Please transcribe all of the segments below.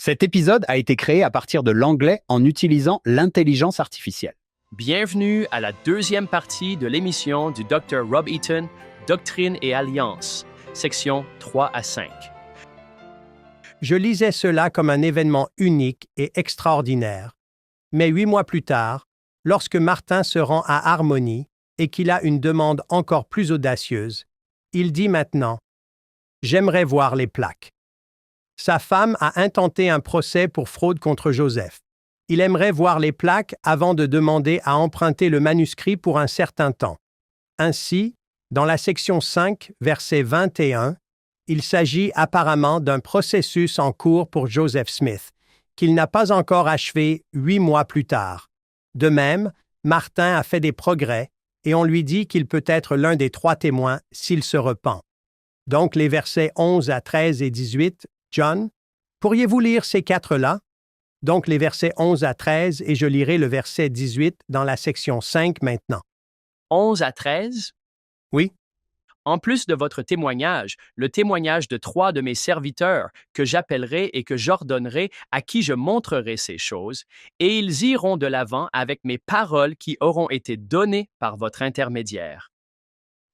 Cet épisode a été créé à partir de l'anglais en utilisant l'intelligence artificielle. Bienvenue à la deuxième partie de l'émission du Dr. Rob Eaton, Doctrine et Alliance, section 3 à 5. Je lisais cela comme un événement unique et extraordinaire. Mais 8 mois plus tard, lorsque Martin se rend à Harmony et qu'il a une demande encore plus audacieuse, il dit maintenant « J'aimerais voir les plaques ». Sa femme a intenté un procès pour fraude contre Joseph. Il aimerait voir les plaques avant de demander à emprunter le manuscrit pour un certain temps. Ainsi, dans la section 5, verset 21, il s'agit apparemment d'un processus en cours pour Joseph Smith, qu'il n'a pas encore achevé 8 mois plus tard. De même, Martin a fait des progrès et on lui dit qu'il peut être l'un des 3 témoins s'il se repent. Donc les versets 11 à 13 et 18, John, pourriez-vous lire ces 4-là? Donc les versets 11 à 13 et je lirai le verset 18 dans la section 5 maintenant. 11 à 13? Oui. En plus de votre témoignage, le témoignage de 3 de mes serviteurs que j'appellerai et que j'ordonnerai à qui je montrerai ces choses, et ils iront de l'avant avec mes paroles qui auront été données par votre intermédiaire.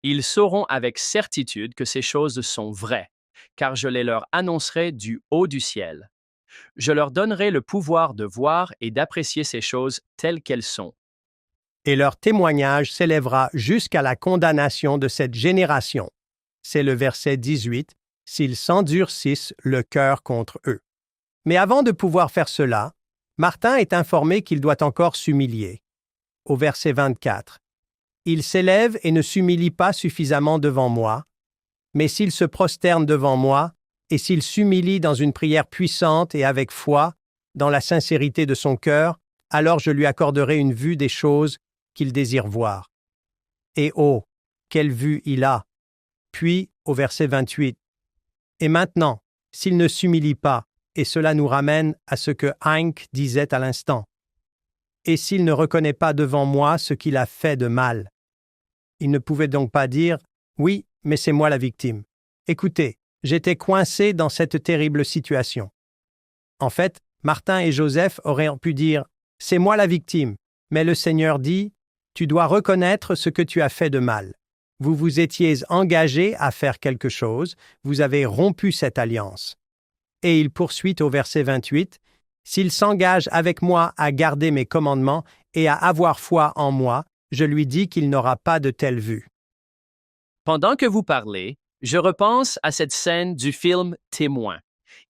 Ils sauront avec certitude que ces choses sont vraies, car je les leur annoncerai du haut du ciel. Je leur donnerai le pouvoir de voir et d'apprécier ces choses telles qu'elles sont. Et leur témoignage s'élèvera jusqu'à la condamnation de cette génération. C'est le verset 18, s'ils s'endurcissent le cœur contre eux. Mais avant de pouvoir faire cela, Martin est informé qu'il doit encore s'humilier. Au verset 24, « Il s'élève et ne s'humilie pas suffisamment devant moi, mais s'il se prosterne devant moi, et s'il s'humilie dans une prière puissante et avec foi, dans la sincérité de son cœur, alors je lui accorderai une vue des choses qu'il désire voir. Et oh, quelle vue il a! » Puis, au verset 28, « Et maintenant, s'il ne s'humilie pas, et cela nous ramène à ce que Hank disait à l'instant, et s'il ne reconnaît pas devant moi ce qu'il a fait de mal. » Il ne pouvait donc pas dire « Oui, mais c'est moi la victime. Écoutez, j'étais coincé dans cette terrible situation. » En fait, Martin et Joseph auraient pu dire « C'est moi la victime. » Mais le Seigneur dit « Tu dois reconnaître ce que tu as fait de mal. Vous vous étiez engagés à faire quelque chose, vous avez rompu cette alliance. » Et il poursuit au verset 28 « S'il s'engage avec moi à garder mes commandements et à avoir foi en moi, je lui dis qu'il n'aura pas de telle vue. » Pendant que vous parlez, je repense à cette scène du film Témoin.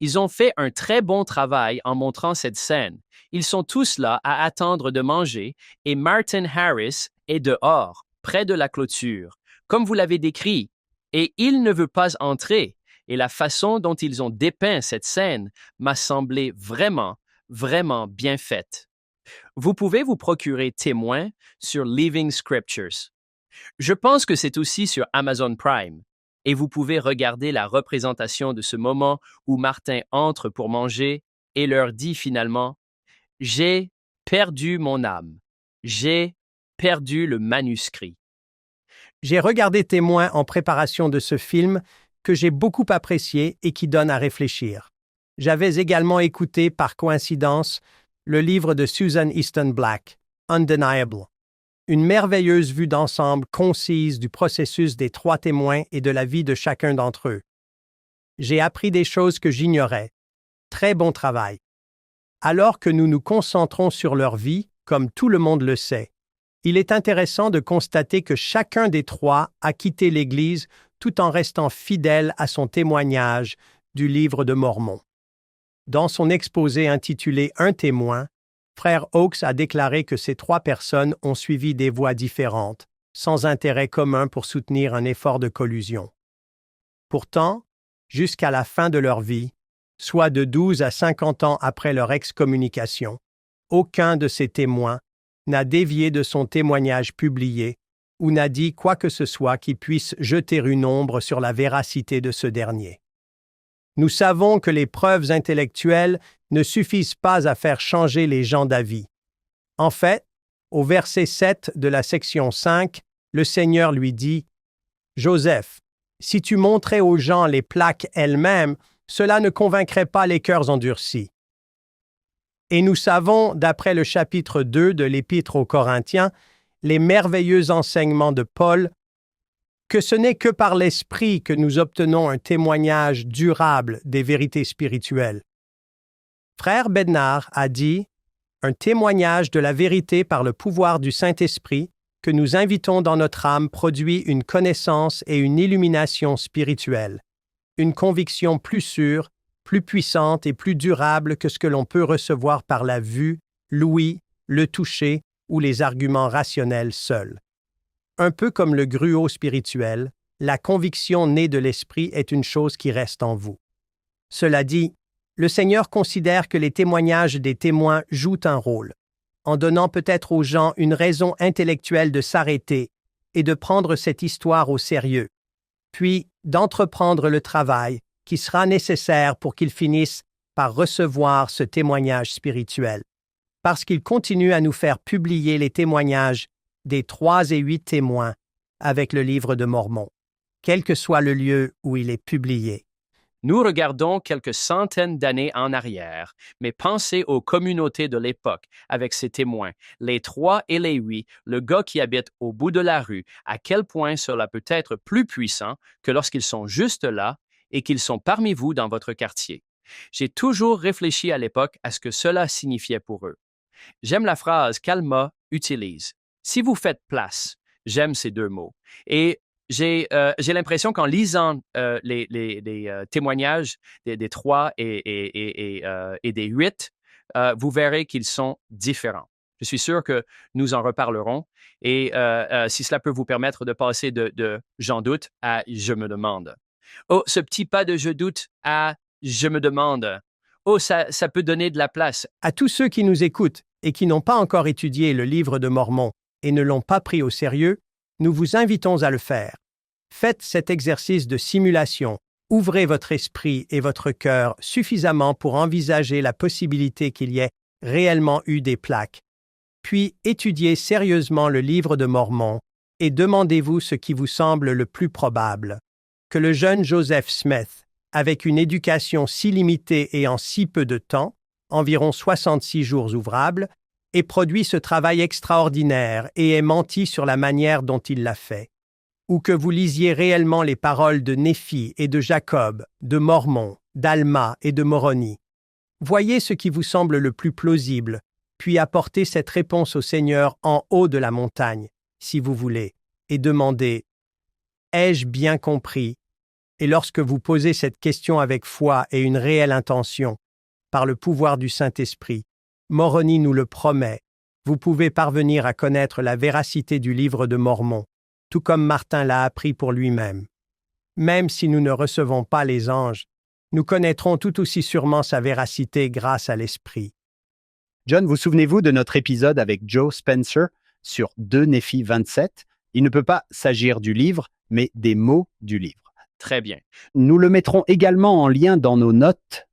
Ils ont fait un très bon travail en montrant cette scène. Ils sont tous là à attendre de manger et Martin Harris est dehors, près de la clôture, comme vous l'avez décrit, et il ne veut pas entrer. Et la façon dont ils ont dépeint cette scène m'a semblé vraiment, vraiment bien faite. Vous pouvez vous procurer Témoin sur Living Scriptures. Je pense que c'est aussi sur Amazon Prime. Et vous pouvez regarder la représentation de ce moment où Martin entre pour manger et leur dit finalement « J'ai perdu mon âme. J'ai perdu le manuscrit. » J'ai regardé Témoin en préparation de ce film que j'ai beaucoup apprécié et qui donne à réfléchir. J'avais également écouté, par coïncidence, le livre de Susan Easton Black, Undeniable. Une merveilleuse vue d'ensemble concise du processus des 3 témoins et de la vie de chacun d'entre eux. J'ai appris des choses que j'ignorais. Très bon travail. Alors que nous nous concentrons sur leur vie, comme tout le monde le sait, il est intéressant de constater que chacun des 3 a quitté l'Église tout en restant fidèle à son témoignage du livre de Mormon. Dans son exposé intitulé « Un témoin », Frère Oakes a déclaré que ces 3 personnes ont suivi des voies différentes, sans intérêt commun pour soutenir un effort de collusion. Pourtant, jusqu'à la fin de leur vie, soit de 12 à 50 ans après leur excommunication, aucun de ces témoins n'a dévié de son témoignage publié ou n'a dit quoi que ce soit qui puisse jeter une ombre sur la véracité de ce dernier. Nous savons que les preuves intellectuelles ne suffisent pas à faire changer les gens d'avis. En fait, au verset 7 de la section 5, le Seigneur lui dit « Joseph, si tu montrais aux gens les plaques elles-mêmes, cela ne convaincrait pas les cœurs endurcis. Et nous savons, d'après le chapitre 2 de l'Épître aux Corinthiens, les merveilleux enseignements de Paul, que ce n'est que par l'Esprit que nous obtenons un témoignage durable des vérités spirituelles. Frère Bednar a dit « Un témoignage de la vérité par le pouvoir du Saint-Esprit que nous invitons dans notre âme produit une connaissance et une illumination spirituelle, une conviction plus sûre, plus puissante et plus durable que ce que l'on peut recevoir par la vue, l'ouïe, le toucher ou les arguments rationnels seuls. Un peu comme le gruau spirituel, la conviction née de l'Esprit est une chose qui reste en vous. Cela dit, le Seigneur considère que les témoignages des témoins jouent un rôle, en donnant peut-être aux gens une raison intellectuelle de s'arrêter et de prendre cette histoire au sérieux, puis d'entreprendre le travail qui sera nécessaire pour qu'ils finissent par recevoir ce témoignage spirituel, parce qu'il continue à nous faire publier les témoignages des 3 et 8 témoins avec le livre de Mormon, quel que soit le lieu où il est publié. Nous regardons quelques centaines d'années en arrière, mais pensez aux communautés de l'époque avec ces témoins, les 3 et les 8, le gars qui habite au bout de la rue, à quel point cela peut être plus puissant que lorsqu'ils sont juste là et qu'ils sont parmi vous dans votre quartier. J'ai toujours réfléchi à l'époque à ce que cela signifiait pour eux. J'aime la phrase qu'Alma utilise. Si vous faites place, j'aime ces 2 mots. Et j'ai l'impression qu'en lisant les témoignages des 3 et des 8, vous verrez qu'ils sont différents. Je suis sûr que nous en reparlerons et si cela peut vous permettre de passer de « j'en doute » à « je me demande ». Oh, ce petit pas de « je doute » à « je me demande ». Oh, ça peut donner de la place. À tous ceux qui nous écoutent et qui n'ont pas encore étudié le livre de Mormon et ne l'ont pas pris au sérieux, nous vous invitons à le faire. Faites cet exercice de simulation. Ouvrez votre esprit et votre cœur suffisamment pour envisager la possibilité qu'il y ait réellement eu des plaques. Puis étudiez sérieusement le livre de Mormon et demandez-vous ce qui vous semble le plus probable. Que le jeune Joseph Smith, avec une éducation si limitée et en si peu de temps, environ 66 jours ouvrables, ait produit ce travail extraordinaire et ait menti sur la manière dont il l'a fait. Ou que vous lisiez réellement les paroles de Néphi et de Jacob, de Mormon, d'Alma et de Moroni. Voyez ce qui vous semble le plus plausible, puis apportez cette réponse au Seigneur en haut de la montagne, si vous voulez, et demandez « Ai-je bien compris ?» Et lorsque vous posez cette question avec foi et une réelle intention, par le pouvoir du Saint-Esprit, Moroni nous le promet, vous pouvez parvenir à connaître la véracité du livre de Mormon, tout comme Martin l'a appris pour lui-même. Même si nous ne recevons pas les anges, nous connaîtrons tout aussi sûrement sa véracité grâce à l'Esprit. John, vous souvenez-vous de notre épisode avec Joe Spencer sur 2 Néphi 27? Il ne peut pas s'agir du livre, mais des mots du livre. Très bien. Nous le mettrons également en lien dans nos notes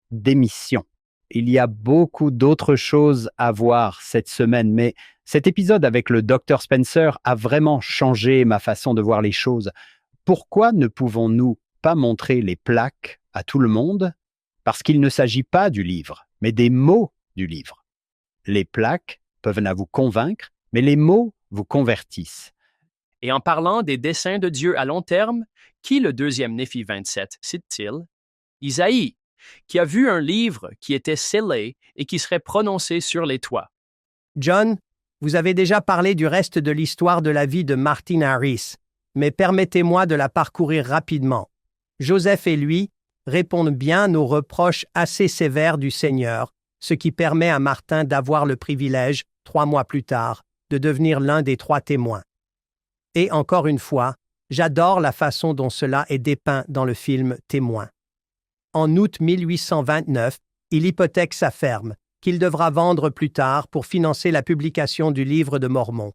d'émission. Il y a beaucoup d'autres choses à voir cette semaine, mais cet épisode avec le Dr Spencer a vraiment changé ma façon de voir les choses. Pourquoi ne pouvons-nous pas montrer les plaques à tout le monde? Parce qu'il ne s'agit pas du livre, mais des mots du livre. Les plaques peuvent vous convaincre, mais les mots vous convertissent. Et en parlant des desseins de Dieu à long terme, qui le 2e Néphi 27 cite-t-il? Isaïe, qui a vu un livre qui était scellé et qui serait prononcé sur les toits. John, vous avez déjà parlé du reste de l'histoire de la vie de Martin Harris, mais permettez-moi de la parcourir rapidement. Joseph et lui répondent bien aux reproches assez sévères du Seigneur, ce qui permet à Martin d'avoir le privilège, 3 mois plus tard, de devenir l'un des 3 témoins. Et encore une fois, j'adore la façon dont cela est dépeint dans le film Témoin. En août 1829, il hypothèque sa ferme, qu'il devra vendre plus tard pour financer la publication du livre de Mormon.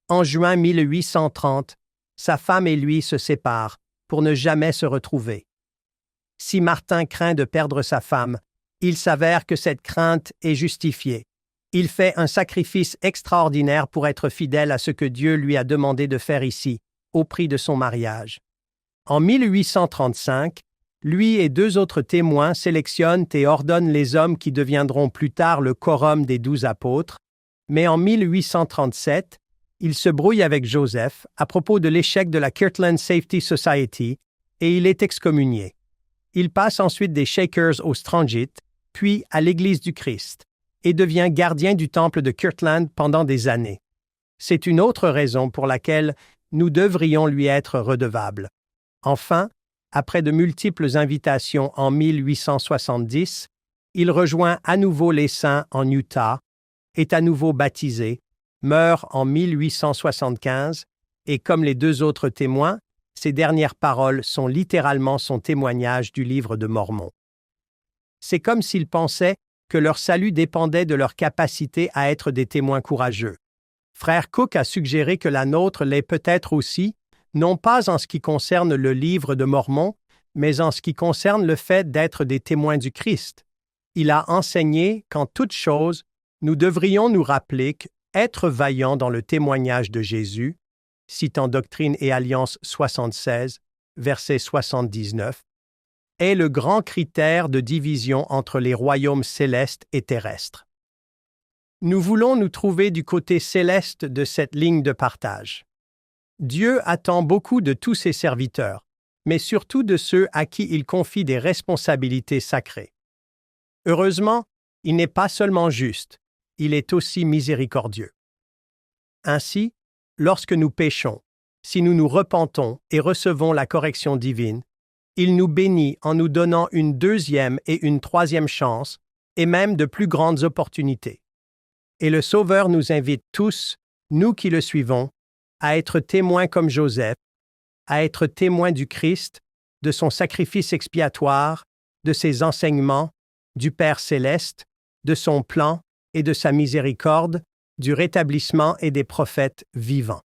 En juin 1830, sa femme et lui se séparent pour ne jamais se retrouver. Si Martin craint de perdre sa femme, il s'avère que cette crainte est justifiée. Il fait un sacrifice extraordinaire pour être fidèle à ce que Dieu lui a demandé de faire ici, au prix de son mariage. En 1835, lui et 2 autres témoins sélectionnent et ordonnent les hommes qui deviendront plus tard le quorum des 12 apôtres, mais en 1837, il se brouille avec Joseph à propos de l'échec de la Kirtland Safety Society et il est excommunié. Il passe ensuite des Shakers au Strangit, puis à l'Église du Christ, et devient gardien du temple de Kirtland pendant des années. C'est une autre raison pour laquelle nous devrions lui être redevables. Enfin, après de multiples invitations en 1870, il rejoint à nouveau les saints en Utah, est à nouveau baptisé, meurt en 1875, et comme les 2 autres témoins, ses dernières paroles sont littéralement son témoignage du livre de Mormon. C'est comme s'ils pensaient que leur salut dépendait de leur capacité à être des témoins courageux. Frère Cook a suggéré que la nôtre l'est peut-être aussi, non pas en ce qui concerne le livre de Mormon, mais en ce qui concerne le fait d'être des témoins du Christ. Il a enseigné qu'en toute chose, nous devrions nous rappeler qu'être vaillant dans le témoignage de Jésus, citant Doctrine et Alliance 76, verset 79, est le grand critère de division entre les royaumes célestes et terrestres. Nous voulons nous trouver du côté céleste de cette ligne de partage. Dieu attend beaucoup de tous ses serviteurs, mais surtout de ceux à qui il confie des responsabilités sacrées. Heureusement, il n'est pas seulement juste, il est aussi miséricordieux. Ainsi, lorsque nous péchons, si nous nous repentons et recevons la correction divine, il nous bénit en nous donnant une 2e et une 3e chance, et même de plus grandes opportunités. Et le Sauveur nous invite tous, nous qui le suivons, à être témoins comme Joseph, à être témoins du Christ, de son sacrifice expiatoire, de ses enseignements, du Père céleste, de son plan et de sa miséricorde, du rétablissement et des prophètes vivants.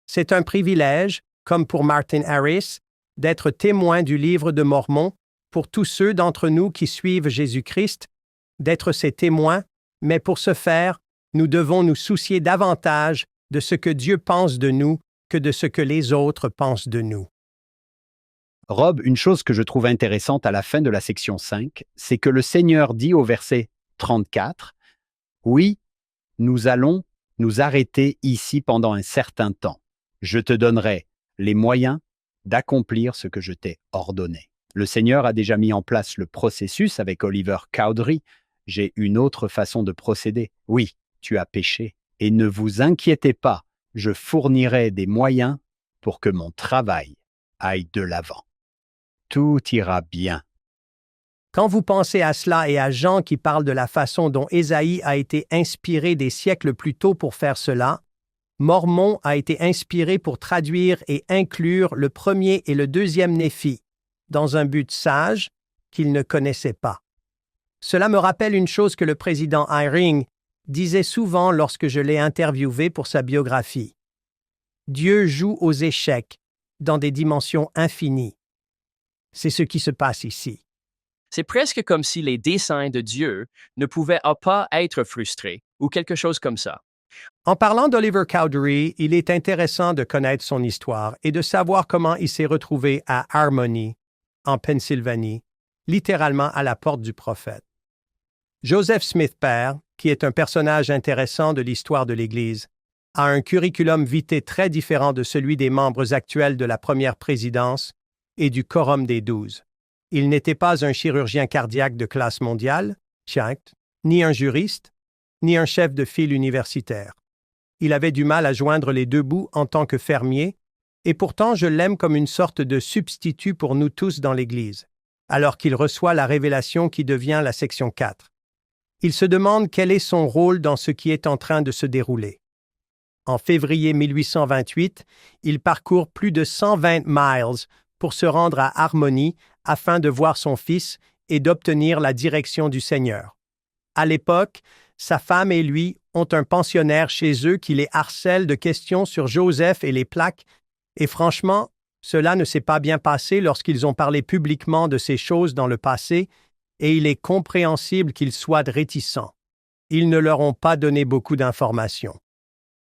C'est un privilège, comme pour Martin Harris, d'être témoin du livre de Mormon pour tous ceux d'entre nous qui suivent Jésus-Christ, d'être ses témoins, mais pour ce faire, nous devons nous soucier davantage de ce que Dieu pense de nous que de ce que les autres pensent de nous. Rob, une chose que je trouve intéressante à la fin de la section 5, c'est que le Seigneur dit au verset 34, « Oui, nous allons nous arrêter ici pendant un certain temps. Je te donnerai les moyens d'accomplir ce que je t'ai ordonné. » Le Seigneur a déjà mis en place le processus avec Oliver Cowdery. J'ai une autre façon de procéder. Oui, tu as péché. Et ne vous inquiétez pas, je fournirai des moyens pour que mon travail aille de l'avant. Tout ira bien. Quand vous pensez à cela et à Jean qui parle de la façon dont Ésaïe a été inspiré des siècles plus tôt pour faire cela, Mormon a été inspiré pour traduire et inclure le 1er et le 2e Néphi, dans un but sage qu'il ne connaissait pas. Cela me rappelle une chose que le président Eyring disait souvent lorsque je l'ai interviewé pour sa biographie. Dieu joue aux échecs dans des dimensions infinies. C'est ce qui se passe ici. C'est presque comme si les desseins de Dieu ne pouvaient pas être frustrés ou quelque chose comme ça. En parlant d'Oliver Cowdery, il est intéressant de connaître son histoire et de savoir comment il s'est retrouvé à Harmony, en Pennsylvanie, littéralement à la porte du prophète. Joseph Smith père, qui est un personnage intéressant de l'histoire de l'Église, a un curriculum vitae très différent de celui des membres actuels de la première présidence et du Quorum des 12. Il n'était pas un chirurgien cardiaque de classe mondiale, ni un juriste, ni un chef de file universitaire. Il avait du mal à joindre les 2 bouts en tant que fermier, et pourtant je l'aime comme une sorte de substitut pour nous tous dans l'Église, alors qu'il reçoit la révélation qui devient la section 4. Il se demande quel est son rôle dans ce qui est en train de se dérouler. En février 1828, il parcourt plus de 120 miles pour se rendre à Harmony afin de voir son fils et d'obtenir la direction du Seigneur. À l'époque, sa femme et lui ont un pensionnaire chez eux qui les harcèle de questions sur Joseph et les plaques, et franchement, cela ne s'est pas bien passé lorsqu'ils ont parlé publiquement de ces choses dans le passé, et il est compréhensible qu'ils soient réticents. Ils ne leur ont pas donné beaucoup d'informations.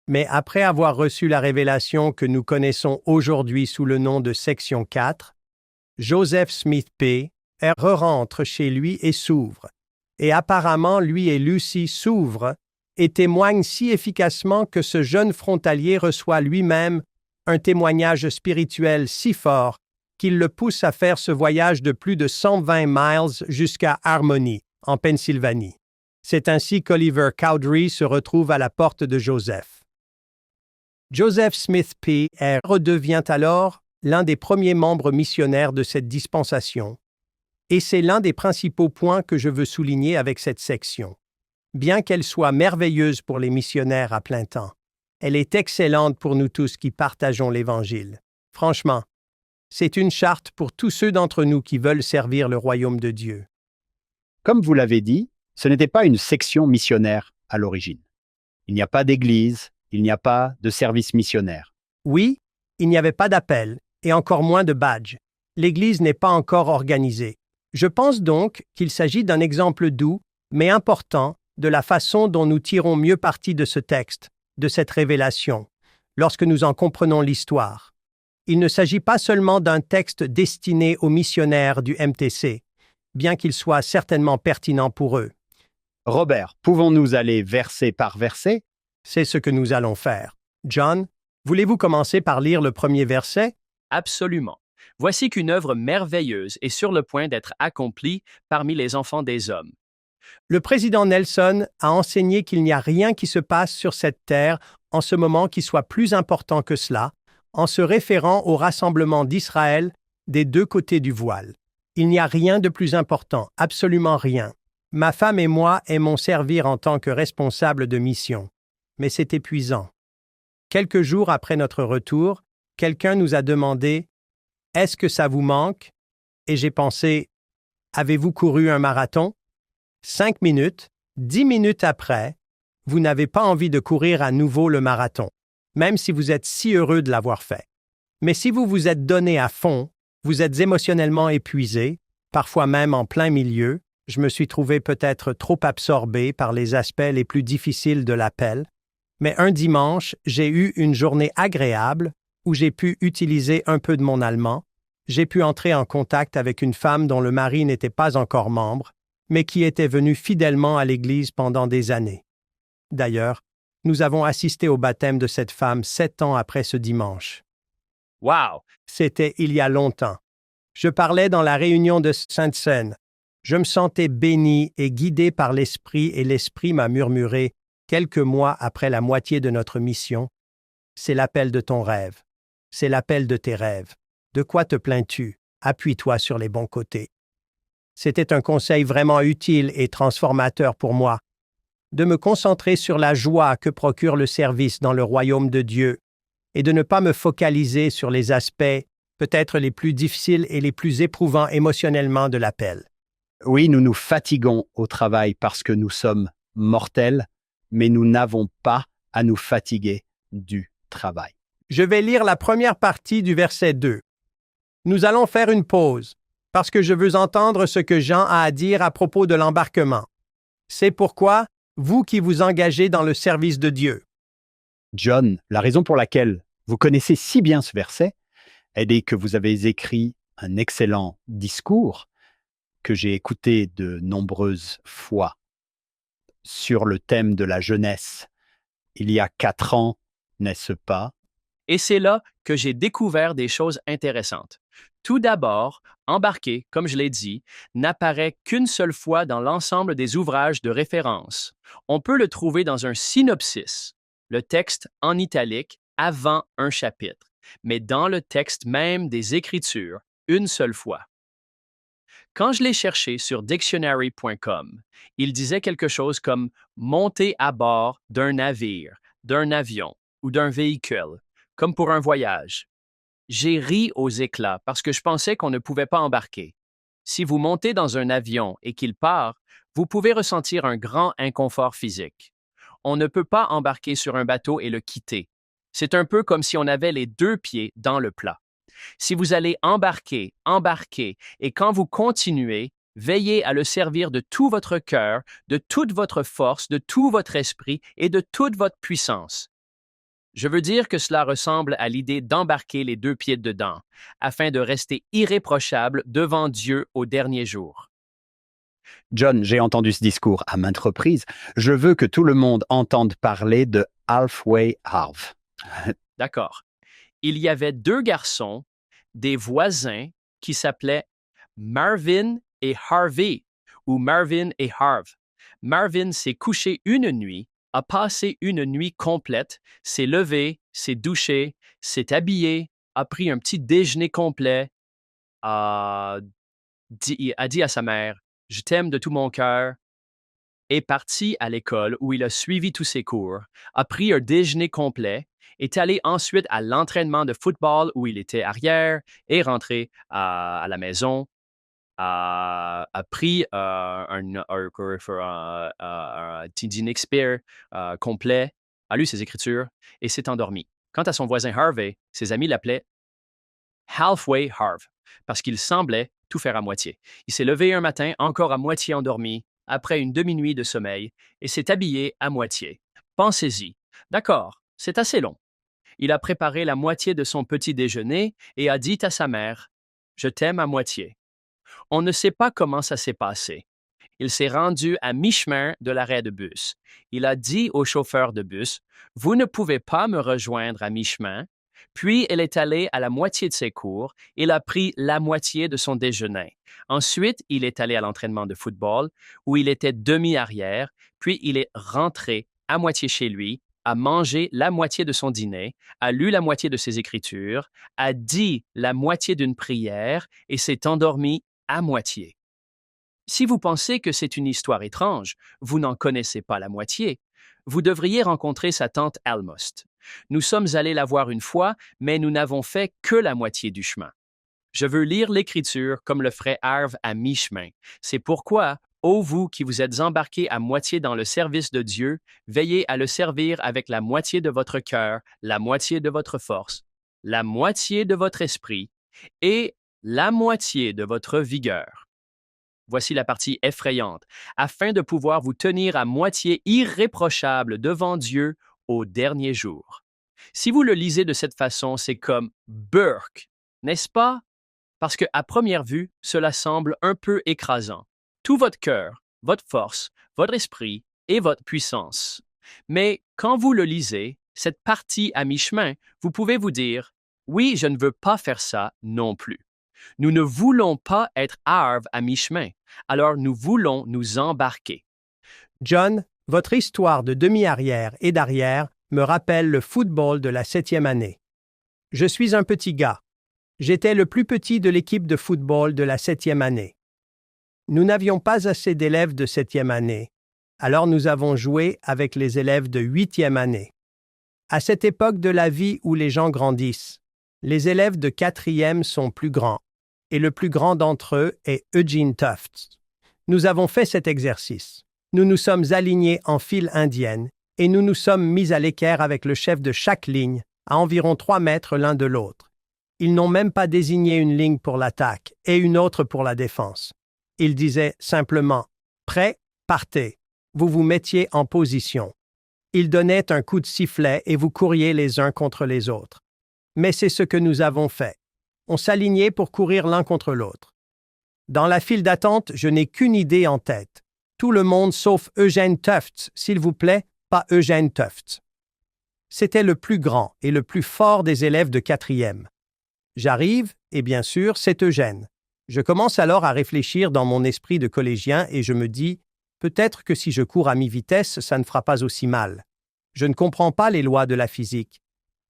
Mais après avoir reçu la révélation que nous connaissons aujourd'hui sous le nom de section 4, Joseph Smith P. rentre chez lui et s'ouvre. Et apparemment, lui et Lucy s'ouvrent et témoignent si efficacement que ce jeune frontalier reçoit lui-même un témoignage spirituel si fort qu'il le pousse à faire ce voyage de plus de 120 miles jusqu'à Harmony, en Pennsylvanie. C'est ainsi qu'Oliver Cowdery se retrouve à la porte de Joseph. Joseph Smith P. redevient alors l'un des premiers membres missionnaires de cette dispensation, et c'est l'un des principaux points que je veux souligner avec cette section. Bien qu'elle soit merveilleuse pour les missionnaires à plein temps, elle est excellente pour nous tous qui partageons l'Évangile. Franchement, c'est une charte pour tous ceux d'entre nous qui veulent servir le royaume de Dieu. Comme vous l'avez dit, ce n'était pas une section missionnaire à l'origine. Il n'y a pas d'église, il n'y a pas de service missionnaire. Oui, il n'y avait pas d'appel, et encore moins de badge. L'Église n'est pas encore organisée. Je pense donc qu'il s'agit d'un exemple doux, mais important, de la façon dont nous tirons mieux parti de ce texte, de cette révélation, lorsque nous en comprenons l'histoire. Il ne s'agit pas seulement d'un texte destiné aux missionnaires du MTC, bien qu'il soit certainement pertinent pour eux. Robert, pouvons-nous aller verset par verset? C'est ce que nous allons faire. John, voulez-vous commencer par lire le premier verset? Absolument. Voici qu'une œuvre merveilleuse est sur le point d'être accomplie parmi les enfants des hommes. Le président Nelson a enseigné qu'il n'y a rien qui se passe sur cette terre en ce moment qui soit plus important que cela, en se référant au rassemblement d'Israël des deux côtés du voile. Il n'y a rien de plus important, absolument rien. Ma femme et moi aimons servir en tant que responsables de mission, mais c'est épuisant. Quelques jours après notre retour, quelqu'un nous a demandé « Est-ce que ça vous manque? » Et j'ai pensé « Avez-vous couru un marathon? » 5 minutes, 10 minutes après, vous n'avez pas envie de courir à nouveau le marathon, même si vous êtes si heureux de l'avoir fait. Mais si vous vous êtes donné à fond, vous êtes émotionnellement épuisé, parfois même en plein milieu. Je me suis trouvé peut-être trop absorbé par les aspects les plus difficiles de l'appel, mais un dimanche, j'ai eu une journée agréable où j'ai pu utiliser un peu de mon allemand, j'ai pu entrer en contact avec une femme dont le mari n'était pas encore membre, mais qui était venue fidèlement à l'Église pendant des années. D'ailleurs, nous avons assisté au baptême de cette femme 7 ans après ce dimanche. Wow! C'était il y a longtemps. Je parlais dans la réunion de Sainte-Seine. Je me sentais béni et guidé par l'Esprit et l'Esprit m'a murmuré, quelques mois après la moitié de notre mission, « C'est l'appel de ton rêve. C'est l'appel de tes rêves. De quoi te plains-tu? Appuie-toi sur les bons côtés. » C'était un conseil vraiment utile et transformateur pour moi, de me concentrer sur la joie que procure le service dans le royaume de Dieu et de ne pas me focaliser sur les aspects peut-être les plus difficiles et les plus éprouvants émotionnellement de l'appel. Oui, nous nous fatiguons au travail parce que nous sommes mortels, mais nous n'avons pas à nous fatiguer du travail. Je vais lire la première partie du verset 2. Nous allons faire une pause, parce que je veux entendre ce que Jean a à dire à propos de l'embarquement. C'est pourquoi, vous qui vous engagez dans le service de Dieu. John, la raison pour laquelle vous connaissez si bien ce verset est que vous avez écrit un excellent discours que j'ai écouté de nombreuses fois sur le thème de la jeunesse. Il y a 4 ans, n'est-ce pas? Et c'est là que j'ai découvert des choses intéressantes. Tout d'abord, embarquer, comme je l'ai dit, n'apparaît qu'une seule fois dans l'ensemble des ouvrages de référence. On peut le trouver dans un synopsis, le texte en italique avant un chapitre, mais dans le texte même des Écritures, une seule fois. Quand je l'ai cherché sur dictionary.com, il disait quelque chose comme « monter à bord d'un navire, d'un avion ou d'un véhicule », comme pour un voyage. J'ai ri aux éclats parce que je pensais qu'on ne pouvait pas embarquer. Si vous montez dans un avion et qu'il part, vous pouvez ressentir un grand inconfort physique. On ne peut pas embarquer sur un bateau et le quitter. C'est un peu comme si on avait les 2 pieds dans le plat. Si vous allez embarquer, et quand vous continuez, veillez à le servir de tout votre cœur, de toute votre force, de tout votre esprit et de toute votre puissance. Je veux dire que cela ressemble à l'idée d'embarquer les deux pieds dedans, afin de rester irréprochable devant Dieu au dernier jour. John, j'ai entendu ce discours à maintes reprises. Je veux que tout le monde entende parler de Halfway Harv. D'accord. Il y avait deux garçons, des voisins, qui s'appelaient Marvin et Harvey, ou Marvin et Harv. Marvin s'est couché une nuit, a passé une nuit complète, s'est levé, s'est douché, s'est habillé, a pris un petit déjeuner complet, a dit à sa mère, je t'aime de tout mon cœur, est parti à l'école où il a suivi tous ses cours, a pris un déjeuner complet, est allé ensuite à l'entraînement de football où il était arrière, est rentré à la maison, a pris un petit dîner expert complet, a lu ses écritures et s'est endormi. Quant à son voisin Harvey, ses amis l'appelaient Halfway Harv parce qu'il semblait tout faire à moitié. Il s'est levé un matin encore à moitié endormi, après une demi-nuit de sommeil, et s'est habillé à moitié. Pensez-y. D'accord, c'est assez long. Il a préparé la moitié de son petit déjeuner et a dit à sa mère, je t'aime à moitié. On ne sait pas comment ça s'est passé. Il s'est rendu à mi-chemin de l'arrêt de bus. Il a dit au chauffeur de bus, vous ne pouvez pas me rejoindre à mi-chemin. Puis elle est allée à la moitié de ses cours. Il a pris la moitié de son déjeuner. Ensuite, il est allé à l'entraînement de football où il était demi-arrière. Puis il est rentré à moitié chez lui, a mangé la moitié de son dîner, a lu la moitié de ses écritures, a dit la moitié d'une prière et s'est endormi à moitié. Si vous pensez que c'est une histoire étrange, vous n'en connaissez pas la moitié. Vous devriez rencontrer sa tante Almost. Nous sommes allés la voir une fois, mais nous n'avons fait que la moitié du chemin. Je veux lire l'Écriture comme le ferait Harv à mi-chemin. C'est pourquoi, ô vous qui vous êtes embarqués à moitié dans le service de Dieu, veillez à le servir avec la moitié de votre cœur, la moitié de votre force, la moitié de votre esprit et la moitié de votre vigueur. Voici la partie effrayante, afin de pouvoir vous tenir à moitié irréprochable devant Dieu au dernier jour. Si vous le lisez de cette façon, c'est comme Burk, n'est-ce pas? Parce qu'à première vue, cela semble un peu écrasant. Tout votre cœur, votre force, votre esprit et votre puissance. Mais quand vous le lisez, cette partie à mi-chemin, vous pouvez vous dire, oui, je ne veux pas faire ça non plus. Nous ne voulons pas être Harv à mi-chemin, alors nous voulons nous embarquer. John, votre histoire de demi-arrière et d'arrière me rappelle le football de la 7e année. Je suis un petit gars. J'étais le plus petit de l'équipe de football de la 7e année. Nous n'avions pas assez d'élèves de 7e année, alors nous avons joué avec les élèves de 8e année. À cette époque de la vie où les gens grandissent, les élèves de 4e sont plus grands, et le plus grand d'entre eux est Eugene Tufts. Nous avons fait cet exercice. Nous nous sommes alignés en file indienne et nous nous sommes mis à l'équerre avec le chef de chaque ligne, à environ 3 mètres l'un de l'autre. Ils n'ont même pas désigné une ligne pour l'attaque et une autre pour la défense. Ils disaient simplement « Prêt, partez ». Vous vous mettiez en position. Ils donnaient un coup de sifflet et vous couriez les uns contre les autres. Mais c'est ce que nous avons fait. On s'alignait pour courir l'un contre l'autre. Dans la file d'attente, je n'ai qu'une idée en tête. Tout le monde sauf Eugene Tufts, s'il vous plaît, pas Eugene Tufts. C'était le plus grand et le plus fort des élèves de 4e. J'arrive, et bien sûr, c'est Eugène. Je commence alors à réfléchir dans mon esprit de collégien et je me dis, peut-être que si je cours à mi-vitesse, ça ne fera pas aussi mal. Je ne comprends pas les lois de la physique,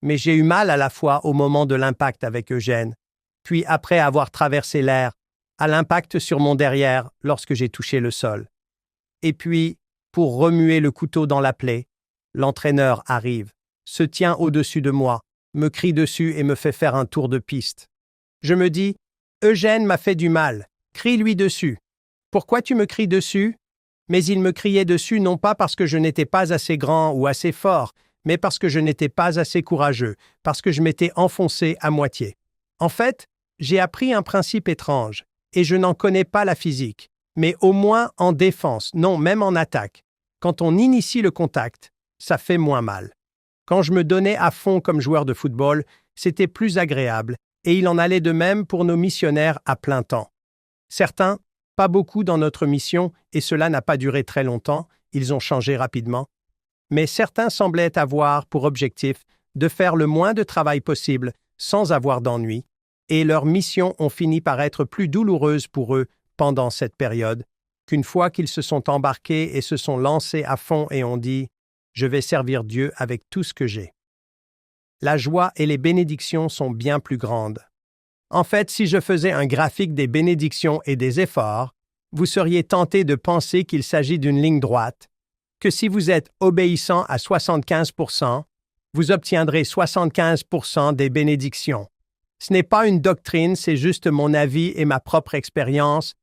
mais j'ai eu mal à la fois au moment de l'impact avec Eugène, puis après avoir traversé l'air, à l'impact sur mon derrière lorsque j'ai touché le sol. Et puis, pour remuer le couteau dans la plaie, l'entraîneur arrive, se tient au-dessus de moi, me crie dessus et me fait faire un tour de piste. Je me dis, Eugène m'a fait du mal, crie-lui dessus. Pourquoi tu me cries dessus? Mais il me criait dessus non pas parce que je n'étais pas assez grand ou assez fort, mais parce que je n'étais pas assez courageux, parce que je m'étais enfoncé à moitié. En fait, j'ai appris un principe étrange, et je n'en connais pas la physique, mais au moins en défense, non, même en attaque. Quand on initie le contact, ça fait moins mal. Quand je me donnais à fond comme joueur de football, c'était plus agréable, et il en allait de même pour nos missionnaires à plein temps. Certains, pas beaucoup dans notre mission, et cela n'a pas duré très longtemps, ils ont changé rapidement, mais certains semblaient avoir pour objectif de faire le moins de travail possible sans avoir d'ennui, et leurs missions ont fini par être plus douloureuses pour eux pendant cette période, qu'une fois qu'ils se sont embarqués et se sont lancés à fond et ont dit « Je vais servir Dieu avec tout ce que j'ai ». La joie et les bénédictions sont bien plus grandes. En fait, si je faisais un graphique des bénédictions et des efforts, vous seriez tenté de penser qu'il s'agit d'une ligne droite, que si vous êtes obéissant à 75%, vous obtiendrez 75% des bénédictions. Ce n'est pas une doctrine, c'est juste mon avis et ma propre expérience,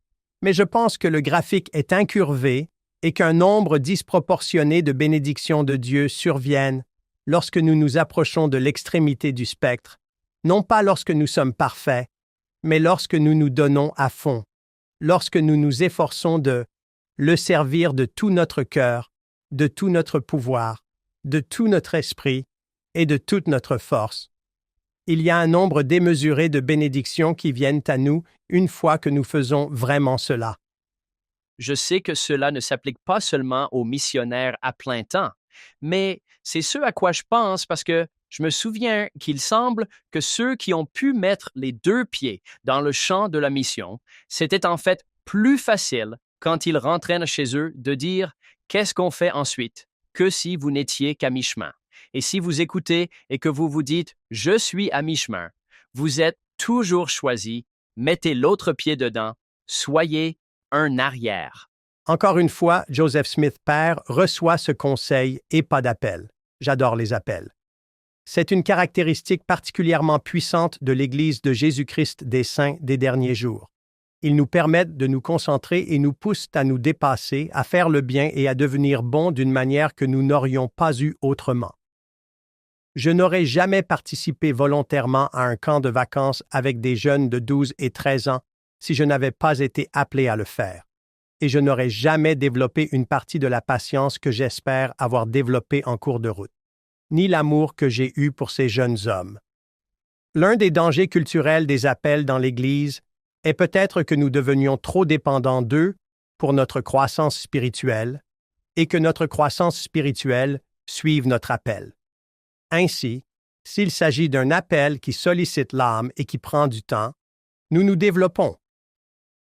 mais je pense que le graphique est incurvé et qu'un nombre disproportionné de bénédictions de Dieu surviennent lorsque nous nous approchons de l'extrémité du spectre, non pas lorsque nous sommes parfaits, mais lorsque nous nous donnons à fond, lorsque nous nous efforçons de le servir de tout notre cœur, de tout notre pouvoir, de tout notre esprit et de toute notre force. Il y a un nombre démesuré de bénédictions qui viennent à nous une fois que nous faisons vraiment cela. Je sais que cela ne s'applique pas seulement aux missionnaires à plein temps, mais c'est ce à quoi je pense parce que je me souviens qu'il semble que ceux qui ont pu mettre les deux pieds dans le champ de la mission, c'était en fait plus facile quand ils rentraient chez eux de dire « Qu'est-ce qu'on fait ensuite ?» que si vous n'étiez qu'à mi-chemin. Et si vous écoutez et que vous vous dites « Je suis à mi-chemin », vous êtes toujours choisi, mettez l'autre pied dedans, soyez un arrière. Encore une fois, Joseph Smith Père reçoit ce conseil et pas d'appel. J'adore les appels. C'est une caractéristique particulièrement puissante de l'Église de Jésus-Christ des Saints des derniers jours. Ils nous permettent de nous concentrer et nous poussent à nous dépasser, à faire le bien et à devenir bons d'une manière que nous n'aurions pas eue autrement. Je n'aurais jamais participé volontairement à un camp de vacances avec des jeunes de 12 et 13 ans si je n'avais pas été appelé à le faire. Et je n'aurais jamais développé une partie de la patience que j'espère avoir développée en cours de route, ni l'amour que j'ai eu pour ces jeunes hommes. L'un des dangers culturels des appels dans l'Église est peut-être que nous devenions trop dépendants d'eux pour notre croissance spirituelle et que notre croissance spirituelle suive notre appel. Ainsi, s'il s'agit d'un appel qui sollicite l'âme et qui prend du temps, nous nous développons.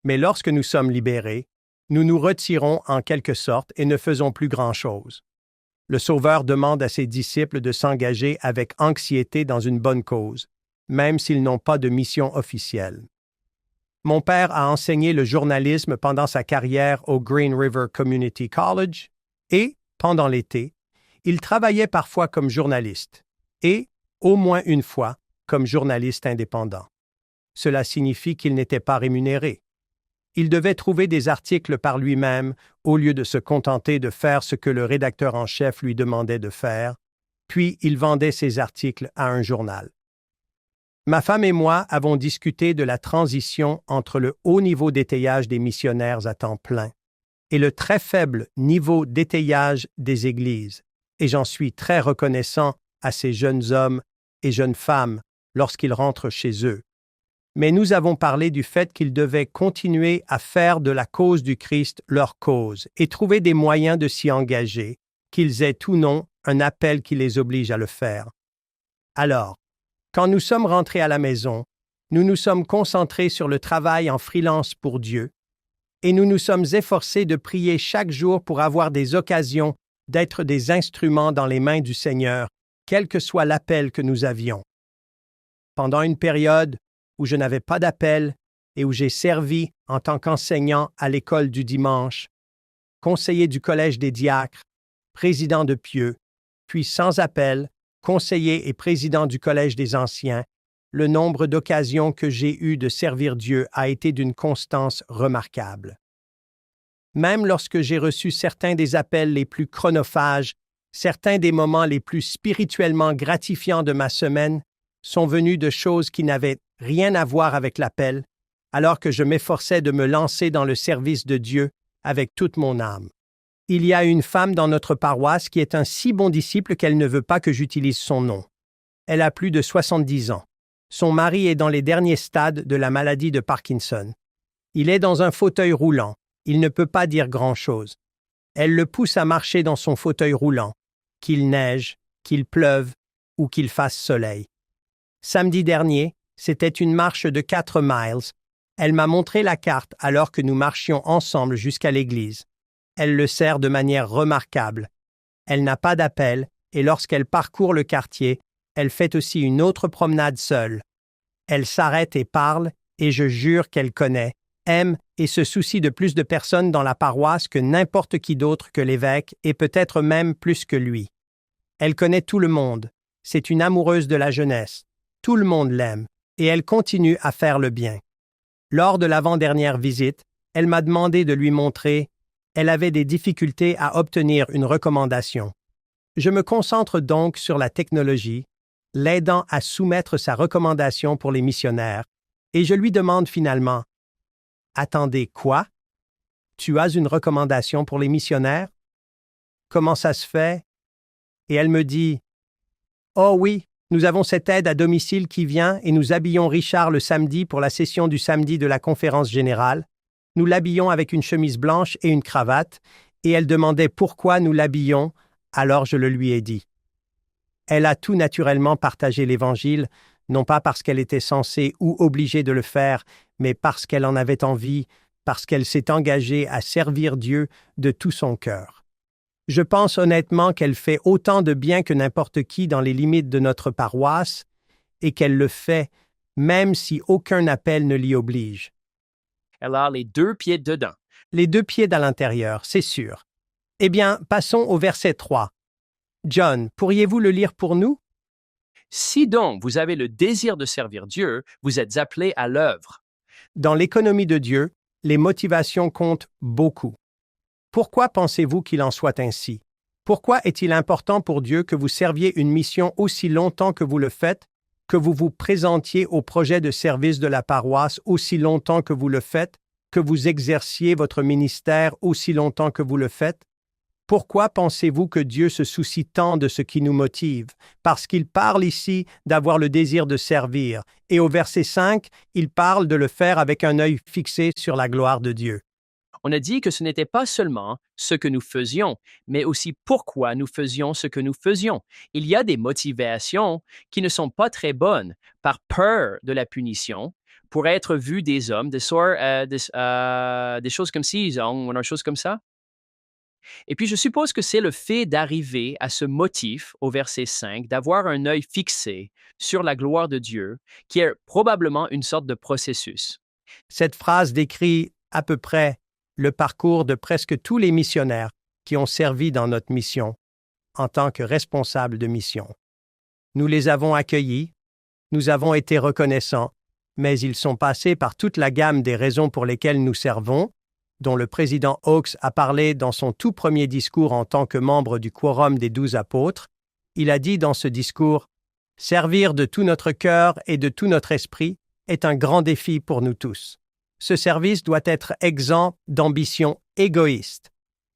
Mais lorsque nous sommes libérés, nous nous retirons en quelque sorte et ne faisons plus grand-chose. Le Sauveur demande à ses disciples de s'engager avec anxiété dans une bonne cause, même s'ils n'ont pas de mission officielle. Mon père a enseigné le journalisme pendant sa carrière au Green River Community College et, pendant l'été, il travaillait parfois comme journaliste et, au moins une fois, comme journaliste indépendant. Cela signifie qu'il n'était pas rémunéré. Il devait trouver des articles par lui-même au lieu de se contenter de faire ce que le rédacteur en chef lui demandait de faire, puis il vendait ses articles à un journal. Ma femme et moi avons discuté de la transition entre le haut niveau d'étayage des missionnaires à temps plein et le très faible niveau d'étayage des églises, et j'en suis très reconnaissant à ces jeunes hommes et jeunes femmes lorsqu'ils rentrent chez eux. Mais nous avons parlé du fait qu'ils devaient continuer à faire de la cause du Christ leur cause et trouver des moyens de s'y engager, qu'ils aient ou non un appel qui les oblige à le faire. Alors, quand nous sommes rentrés à la maison, nous nous sommes concentrés sur le travail en freelance pour Dieu et nous nous sommes efforcés de prier chaque jour pour avoir des occasions d'être des instruments dans les mains du Seigneur, quel que soit l'appel que nous avions. Pendant une période où je n'avais pas d'appel et où j'ai servi en tant qu'enseignant à l'école du dimanche, conseiller du Collège des diacres, président de Pieux, puis sans appel, conseiller et président du Collège des anciens, le nombre d'occasions que j'ai eues de servir Dieu a été d'une constance remarquable. Même lorsque j'ai reçu certains des appels les plus chronophages, certains des moments les plus spirituellement gratifiants de ma semaine sont venus de choses qui n'avaient rien à voir avec l'appel, alors que je m'efforçais de me lancer dans le service de Dieu avec toute mon âme. Il y a une femme dans notre paroisse qui est un si bon disciple qu'elle ne veut pas que j'utilise son nom. Elle a plus de 70 ans. Son mari est dans les derniers stades de la maladie de Parkinson. Il est dans un fauteuil roulant. Il ne peut pas dire grand-chose. Elle le pousse à marcher dans son fauteuil roulant, qu'il neige, qu'il pleuve ou qu'il fasse soleil. Samedi dernier, c'était une marche de 4 miles. Elle m'a montré la carte alors que nous marchions ensemble jusqu'à l'église. Elle le sert de manière remarquable. Elle n'a pas d'appel et lorsqu'elle parcourt le quartier, elle fait aussi une autre promenade seule. Elle s'arrête et parle, et je jure qu'elle connaît, aime et se soucie de plus de personnes dans la paroisse que n'importe qui d'autre que l'évêque et peut-être même plus que lui. Elle connaît tout le monde. C'est une amoureuse de la jeunesse. Tout le monde l'aime, et elle continue à faire le bien. Lors de l'avant-dernière visite, elle m'a demandé de lui montrer. Elle avait des difficultés à obtenir une recommandation. Je me concentre donc sur la technologie, l'aidant à soumettre sa recommandation pour les missionnaires, et je lui demande finalement « Attendez, quoi? Tu as une recommandation pour les missionnaires? Comment ça se fait? » Et elle me dit « Oh oui, nous avons cette aide à domicile qui vient et nous habillons Richard le samedi pour la session du samedi de la conférence générale. Nous l'habillons avec une chemise blanche et une cravate, et elle demandait pourquoi nous l'habillons, alors je le lui ai dit. Elle a tout naturellement partagé l'Évangile, non pas parce qu'elle était censée ou obligée de le faire, mais parce qu'elle en avait envie, parce qu'elle s'est engagée à servir Dieu de tout son cœur. Je pense honnêtement qu'elle fait autant de bien que n'importe qui dans les limites de notre paroisse, et qu'elle le fait même si aucun appel ne l'y oblige. Elle a les 2 pieds dedans. Les 2 pieds à l'intérieur, c'est sûr. Eh bien, passons au verset 3. John, pourriez-vous le lire pour nous? Si donc vous avez le désir de servir Dieu, vous êtes appelés à l'œuvre. Dans l'économie de Dieu, les motivations comptent beaucoup. Pourquoi pensez-vous qu'il en soit ainsi? Pourquoi est-il important pour Dieu que vous serviez une mission aussi longtemps que vous le faites, que vous vous présentiez au projet de service de la paroisse aussi longtemps que vous le faites, que vous exerciez votre ministère aussi longtemps que vous le faites? Pourquoi pensez-vous que Dieu se soucie tant de ce qui nous motive? Parce qu'il parle ici d'avoir le désir de servir, et au verset 5, il parle de le faire avec un œil fixé sur la gloire de Dieu. On a dit que ce n'était pas seulement ce que nous faisions, mais aussi pourquoi nous faisions ce que nous faisions. Il y a des motivations qui ne sont pas très bonnes par peur de la punition, pour être vus des hommes, des choses comme ci, ou des choses comme ça. Et puis, je suppose que c'est le fait d'arriver à ce motif au verset 5, d'avoir un œil fixé sur la gloire de Dieu, qui est probablement une sorte de processus. Cette phrase décrit à peu près le parcours de presque tous les missionnaires qui ont servi dans notre mission en tant que responsables de mission. Nous les avons accueillis, nous avons été reconnaissants, mais ils sont passés par toute la gamme des raisons pour lesquelles nous servons, dont le président Oaks a parlé dans son tout premier discours en tant que membre du quorum des 12 apôtres. Il a dit dans ce discours « Servir de tout notre cœur et de tout notre esprit est un grand défi pour nous tous. Ce service doit être exempt d'ambition égoïste.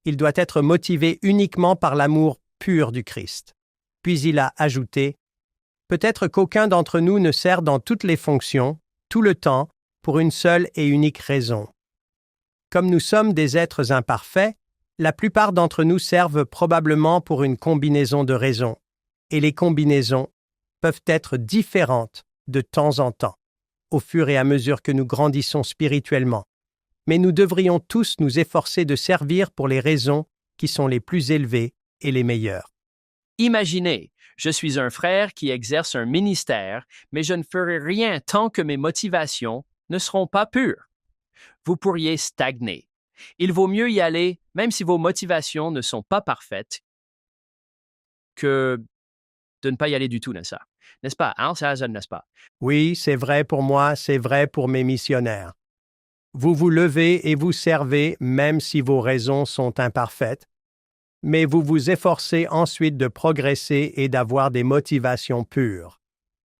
Il doit être motivé uniquement par l'amour pur du Christ. » Puis il a ajouté « Peut-être qu'aucun d'entre nous ne sert dans toutes les fonctions, tout le temps, pour une seule et unique raison. Comme nous sommes des êtres imparfaits, la plupart d'entre nous servent probablement pour une combinaison de raisons, et les combinaisons peuvent être différentes de temps en temps, au fur et à mesure que nous grandissons spirituellement. Mais nous devrions tous nous efforcer de servir pour les raisons qui sont les plus élevées et les meilleures. Imaginez, je suis un frère qui exerce un ministère, mais je ne ferai rien tant que mes motivations ne seront pas pures. Vous pourriez stagner. Il vaut mieux y aller, même si vos motivations ne sont pas parfaites, que de ne pas y aller du tout, n'est-ce pas? N'est-ce pas, hein, n'est-ce pas? Oui, c'est vrai pour moi, c'est vrai pour mes missionnaires. Vous vous levez et vous servez, même si vos raisons sont imparfaites, mais vous vous efforcez ensuite de progresser et d'avoir des motivations pures.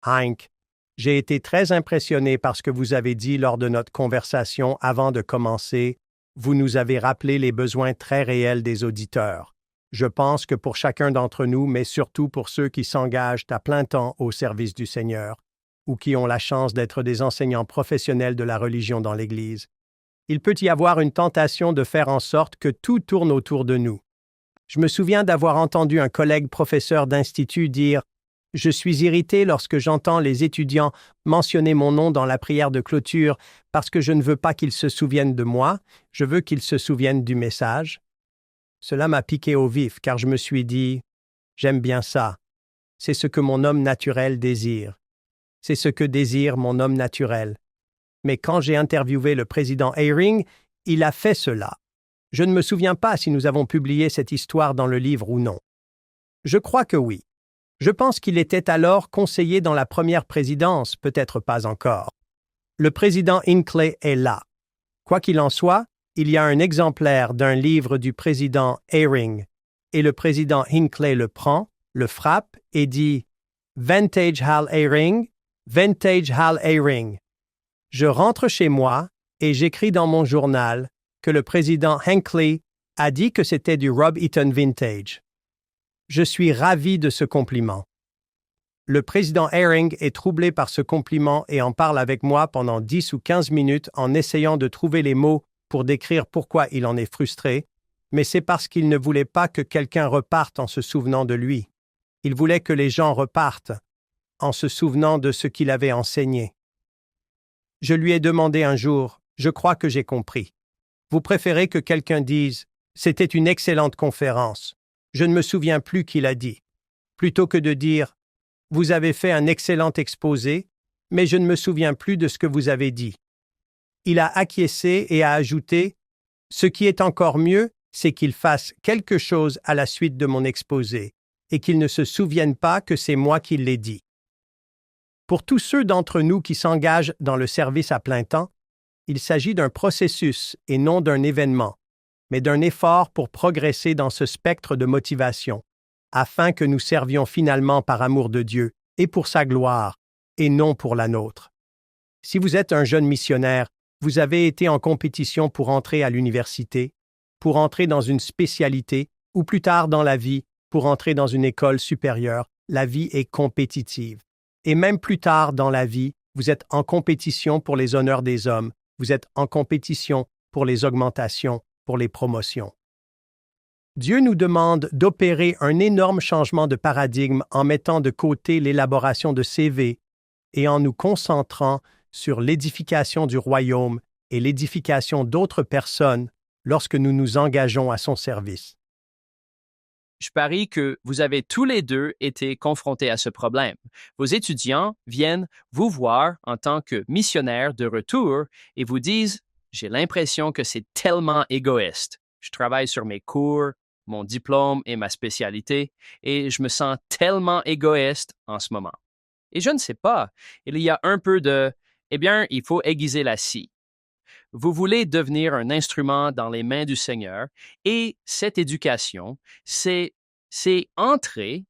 Hank, j'ai été très impressionné par ce que vous avez dit lors de notre conversation avant de commencer. vous nous avez rappelé les besoins très réels des auditeurs. Je pense que pour chacun d'entre nous, mais surtout pour ceux qui s'engagent à plein temps au service du Seigneur, ou qui ont la chance d'être des enseignants professionnels de la religion dans l'Église, il peut y avoir une tentation de faire en sorte que tout tourne autour de nous. Je me souviens d'avoir entendu un collègue professeur d'institut dire « Je suis irrité lorsque j'entends les étudiants mentionner mon nom dans la prière de clôture parce que je ne veux pas qu'ils se souviennent de moi, je veux qu'ils se souviennent du message. » Cela m'a piqué au vif car je me suis dit « J'aime bien ça. C'est ce que mon homme naturel désire. C'est ce que désire mon homme naturel. » Mais quand j'ai interviewé le président Eyring, il a fait cela. Je ne me souviens pas si nous avons publié cette histoire dans le livre ou non. Je crois que oui. Je pense qu'il était alors conseiller dans la première présidence, peut-être pas encore. Le président Hinckley est là. Quoi qu'il en soit, il y a un exemplaire d'un livre du président Eyring, et le président Hinckley le prend, le frappe et dit « Vintage Hal Eyring, Vintage Hal Eyring ». Je rentre chez moi et j'écris dans mon journal que le président Hinckley a dit que c'était du Rob Eaton Vintage. Je suis ravi de ce compliment. Le président Eyring est troublé par ce compliment et en parle avec moi pendant 10 ou 15 minutes en essayant de trouver les mots pour décrire pourquoi il en est frustré, mais c'est parce qu'il ne voulait pas que quelqu'un reparte en se souvenant de lui. Il voulait que les gens repartent en se souvenant de ce qu'il avait enseigné. Je lui ai demandé un jour, « Je crois que j'ai compris. Vous préférez que quelqu'un dise « C'était une excellente conférence. Je ne me souviens plus qui l'a dit. » plutôt que de dire « Vous avez fait un excellent exposé, mais je ne me souviens plus de ce que vous avez dit. » Il a acquiescé et a ajouté « Ce qui est encore mieux, c'est qu'il fasse quelque chose à la suite de mon exposé et qu'il ne se souvienne pas que c'est moi qui l'ai dit. » Pour tous ceux d'entre nous qui s'engagent dans le service à plein temps, il s'agit d'un processus et non d'un événement, mais d'un effort pour progresser dans ce spectre de motivation, afin que nous servions finalement par amour de Dieu et pour sa gloire, et non pour la nôtre. Si vous êtes un jeune missionnaire, vous avez été en compétition pour entrer à l'université, pour entrer dans une spécialité, ou plus tard dans la vie, pour entrer dans une école supérieure, la vie est compétitive. Et même plus tard dans la vie, vous êtes en compétition pour les honneurs des hommes, vous êtes en compétition pour les augmentations, pour les promotions. Dieu nous demande d'opérer un énorme changement de paradigme en mettant de côté l'élaboration de CV et en nous concentrant sur l'édification du royaume et l'édification d'autres personnes lorsque nous nous engageons à son service. Je parie que vous avez tous les deux été confrontés à ce problème. Vos étudiants viennent vous voir en tant que missionnaire de retour et vous disent « J'ai l'impression que c'est tellement égoïste. Je travaille sur mes cours, mon diplôme et ma spécialité, et je me sens tellement égoïste en ce moment. » Et je ne sais pas, il y a un peu de « Eh bien, il faut aiguiser la scie. » Vous voulez devenir un instrument dans les mains du Seigneur et cette éducation, c'est entrer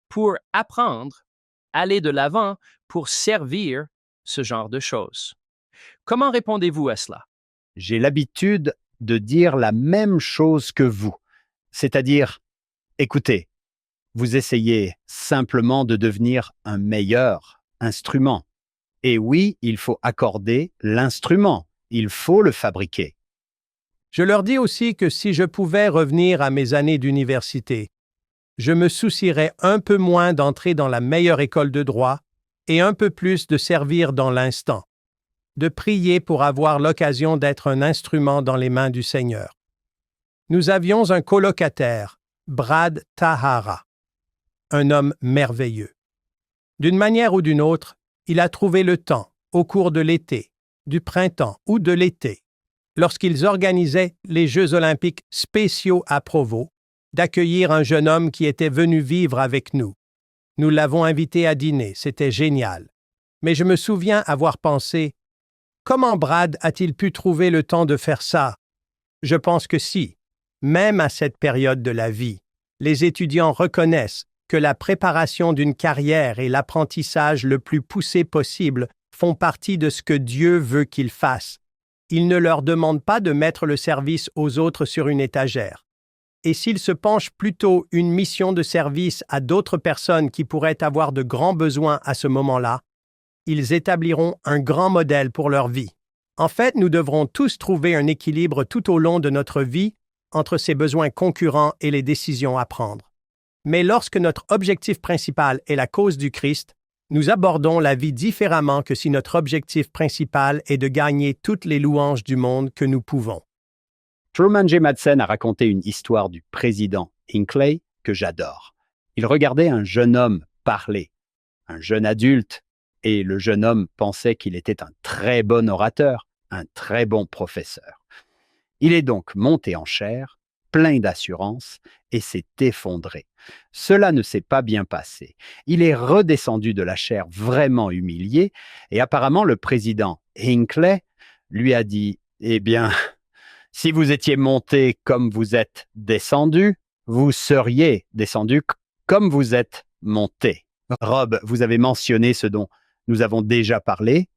pour apprendre, aller de l'avant pour servir ce genre de choses. Comment répondez-vous à cela? J'ai l'habitude de dire la même chose que vous, c'est-à-dire, écoutez, vous essayez simplement de devenir un meilleur instrument. Et oui, il faut accorder l'instrument, il faut le fabriquer. Je leur dis aussi que si je pouvais revenir à mes années d'université, je me soucierais un peu moins d'entrer dans la meilleure école de droit et un peu plus de servir dans l'instant, de prier pour avoir l'occasion d'être un instrument dans les mains du Seigneur. Nous avions un colocataire, Brad Tahara, un homme merveilleux. D'une manière ou d'une autre, il a trouvé le temps, au cours de l'été, du printemps ou de l'été, lorsqu'ils organisaient les Jeux olympiques spéciaux à Provo, d'accueillir un jeune homme qui était venu vivre avec nous. Nous l'avons invité à dîner, c'était génial. Mais je me souviens avoir pensé, comment Brad a-t-il pu trouver le temps de faire ça? Je pense que si, même à cette période de la vie, les étudiants reconnaissent que la préparation d'une carrière et l'apprentissage le plus poussé possible font partie de ce que Dieu veut qu'ils fassent. Il ne leur demande pas de mettre le service aux autres sur une étagère. Et s'ils se penchent plutôt une mission de service à d'autres personnes qui pourraient avoir de grands besoins à ce moment-là, ils établiront un grand modèle pour leur vie. En fait, nous devrons tous trouver un équilibre tout au long de notre vie entre ces besoins concurrents et les décisions à prendre. Mais lorsque notre objectif principal est la cause du Christ, nous abordons la vie différemment que si notre objectif principal est de gagner toutes les louanges du monde que nous pouvons. Truman J. Madsen a raconté une histoire du président Hinckley que j'adore. Il regardait un jeune homme parler, un jeune adulte, et le jeune homme pensait qu'il était un très bon orateur, un très bon professeur. Il est donc monté en chair, plein d'assurance, et s'est effondré. Cela ne s'est pas bien passé. Il est redescendu de la chaire vraiment humilié, et apparemment le président Hinckley lui a dit « Eh bien, si vous étiez monté comme vous êtes descendu, vous seriez descendu comme vous êtes monté. » Rob, vous avez mentionné ce dont nous avons déjà parlé.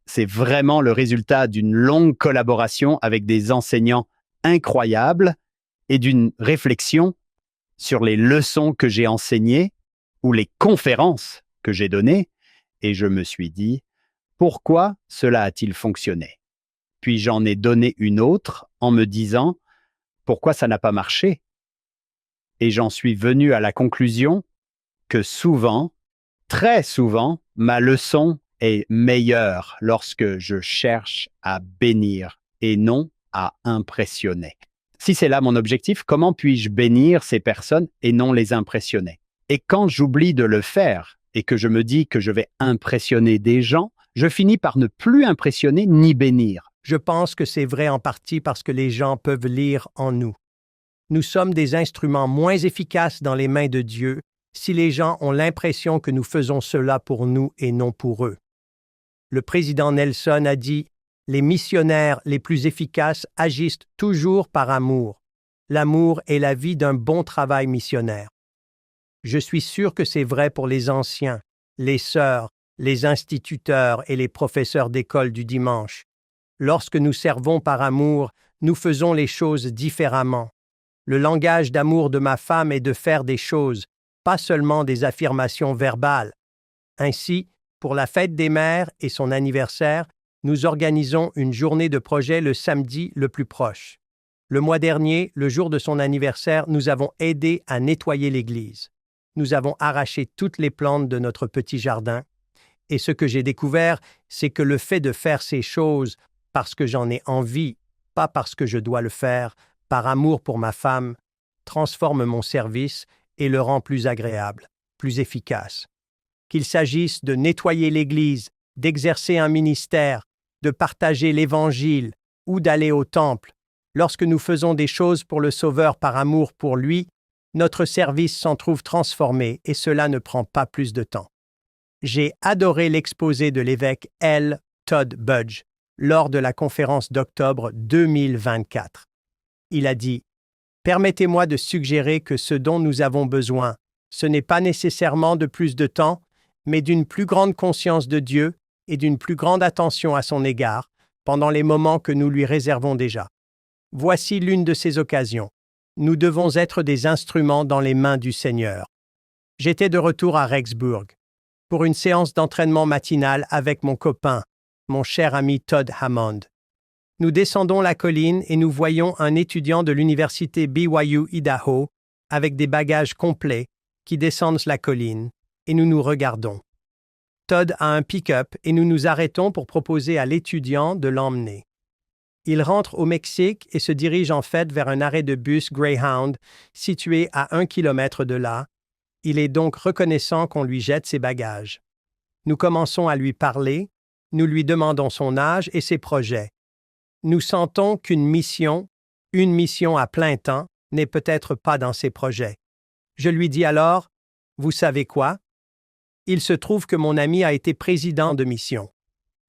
C'est vraiment le résultat d'une longue collaboration avec des enseignants incroyables et d'une réflexion sur les leçons que j'ai enseignées ou les conférences que j'ai données. Et je me suis dit, pourquoi cela a-t-il fonctionné? Puis j'en ai donné une autre en me disant, pourquoi ça n'a pas marché? Et j'en suis venu à la conclusion que souvent, très souvent, ma leçon est meilleure lorsque je cherche à bénir et non à impressionner. Si c'est là mon objectif, comment puis-je bénir ces personnes et non les impressionner? Et quand j'oublie de le faire et que je me dis que je vais impressionner des gens, je finis par ne plus impressionner ni bénir. Je pense que c'est vrai en partie parce que les gens peuvent lire en nous. Nous sommes des instruments moins efficaces dans les mains de Dieu si les gens ont l'impression que nous faisons cela pour nous et non pour eux. Le président Nelson a dit « Les missionnaires les plus efficaces agissent toujours par amour. L'amour est la vie d'un bon travail missionnaire. » Je suis sûr que c'est vrai pour les anciens, les sœurs, les instituteurs et les professeurs d'école du dimanche. Lorsque nous servons par amour, nous faisons les choses différemment. Le langage d'amour de ma femme est de faire des choses, pas seulement des affirmations verbales. Ainsi, pour la fête des mères et son anniversaire, nous organisons une journée de projet le samedi le plus proche. Le mois dernier, le jour de son anniversaire, nous avons aidé à nettoyer l'église. Nous avons arraché toutes les plantes de notre petit jardin. Et ce que j'ai découvert, c'est que le fait de faire ces choses parce que j'en ai envie, pas parce que je dois le faire, par amour pour ma femme, transforme mon service et le rend plus agréable, plus efficace. Qu'il s'agisse de nettoyer l'Église, d'exercer un ministère, de partager l'Évangile ou d'aller au temple, lorsque nous faisons des choses pour le Sauveur par amour pour lui, notre service s'en trouve transformé et cela ne prend pas plus de temps. J'ai adoré l'exposé de l'évêque L. Todd Budge lors de la conférence d'octobre 2024. Il a dit « Permettez-moi de suggérer que ce dont nous avons besoin, ce n'est pas nécessairement de plus de temps, mais d'une plus grande conscience de Dieu et d'une plus grande attention à son égard pendant les moments que nous lui réservons déjà. Voici l'une de ces occasions. Nous devons être des instruments dans les mains du Seigneur. J'étais de retour à Rexburg pour une séance d'entraînement matinale avec mon copain, mon cher ami Todd Hammond. Nous descendons la colline et nous voyons un étudiant de l'université BYU Idaho avec des bagages complets qui descendent la colline et nous nous regardons. Todd a un pick-up et nous nous arrêtons pour proposer à l'étudiant de l'emmener. Il rentre au Mexique et se dirige en fait vers un arrêt de bus Greyhound situé à 1 kilomètre de là. Il est donc reconnaissant qu'on lui jette ses bagages. Nous commençons à lui parler, nous lui demandons son âge et ses projets. Nous sentons qu'une mission à plein temps, n'est peut-être pas dans ses projets. Je lui dis alors, « Vous savez quoi? Il se trouve que mon ami a été président de mission.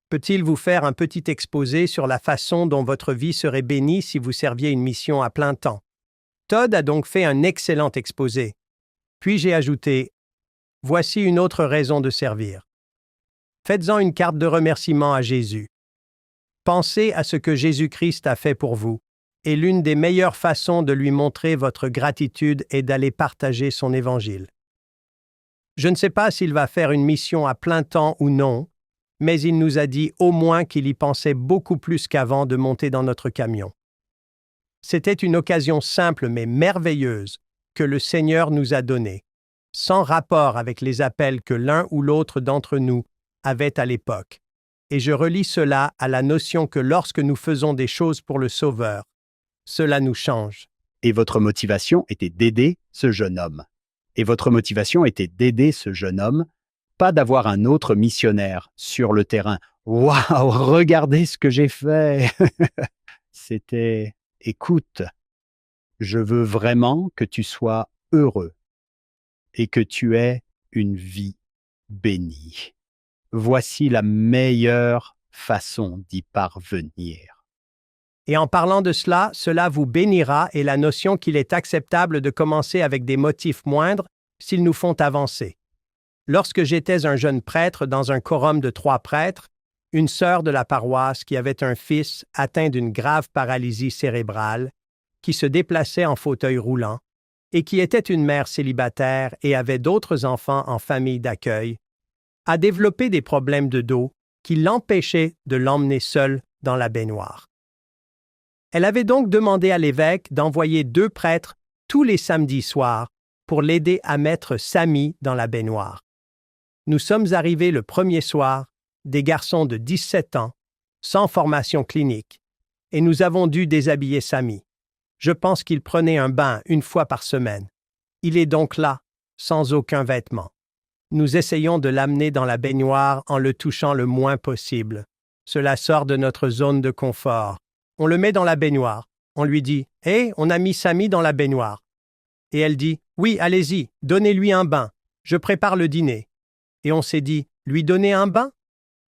Peut-il vous faire un petit exposé sur la façon dont votre vie serait bénie si vous serviez une mission à plein temps? » Todd a donc fait un excellent exposé. Puis j'ai ajouté, « Voici une autre raison de servir. Faites-en une carte de remerciement à Jésus. » Pensez à ce que Jésus-Christ a fait pour vous, et l'une des meilleures façons de lui montrer votre gratitude est d'aller partager son évangile. Je ne sais pas s'il va faire une mission à plein temps ou non, mais il nous a dit au moins qu'il y pensait beaucoup plus qu'avant de monter dans notre camion. C'était une occasion simple mais merveilleuse que le Seigneur nous a donnée, sans rapport avec les appels que l'un ou l'autre d'entre nous avait à l'époque. Et je relie cela à la notion que lorsque nous faisons des choses pour le Sauveur, cela nous change. Et votre motivation était d'aider ce jeune homme. Et votre motivation était d'aider ce jeune homme, pas d'avoir un autre missionnaire sur le terrain. Waouh, regardez ce que j'ai fait. C'était, écoute, je veux vraiment que tu sois heureux et que tu aies une vie bénie. Voici la meilleure façon d'y parvenir. Et en parlant de cela, cela vous bénira et la notion qu'il est acceptable de commencer avec des motifs moindres s'ils nous font avancer. Lorsque j'étais un jeune prêtre dans un quorum de 3 prêtres, une sœur de la paroisse qui avait un fils atteint d'une grave paralysie cérébrale, qui se déplaçait en fauteuil roulant, et qui était une mère célibataire et avait d'autres enfants en famille d'accueil, a développé des problèmes de dos qui l'empêchaient de l'emmener seule dans la baignoire. Elle avait donc demandé à l'évêque d'envoyer 2 prêtres tous les samedis soirs pour l'aider à mettre Samy dans la baignoire. Nous sommes arrivés le premier soir, des garçons de 17 ans, sans formation clinique, et nous avons dû déshabiller Samy. Je pense qu'il prenait un bain 1 fois par semaine. Il est donc là, sans aucun vêtement. Nous essayons de l'amener dans la baignoire en le touchant le moins possible. Cela sort de notre zone de confort. On le met dans la baignoire. On lui dit « Hé, on a mis Samy dans la baignoire. » Et elle dit « Oui, allez-y, donnez-lui un bain. Je prépare le dîner. » Et on s'est dit « Lui donner un bain?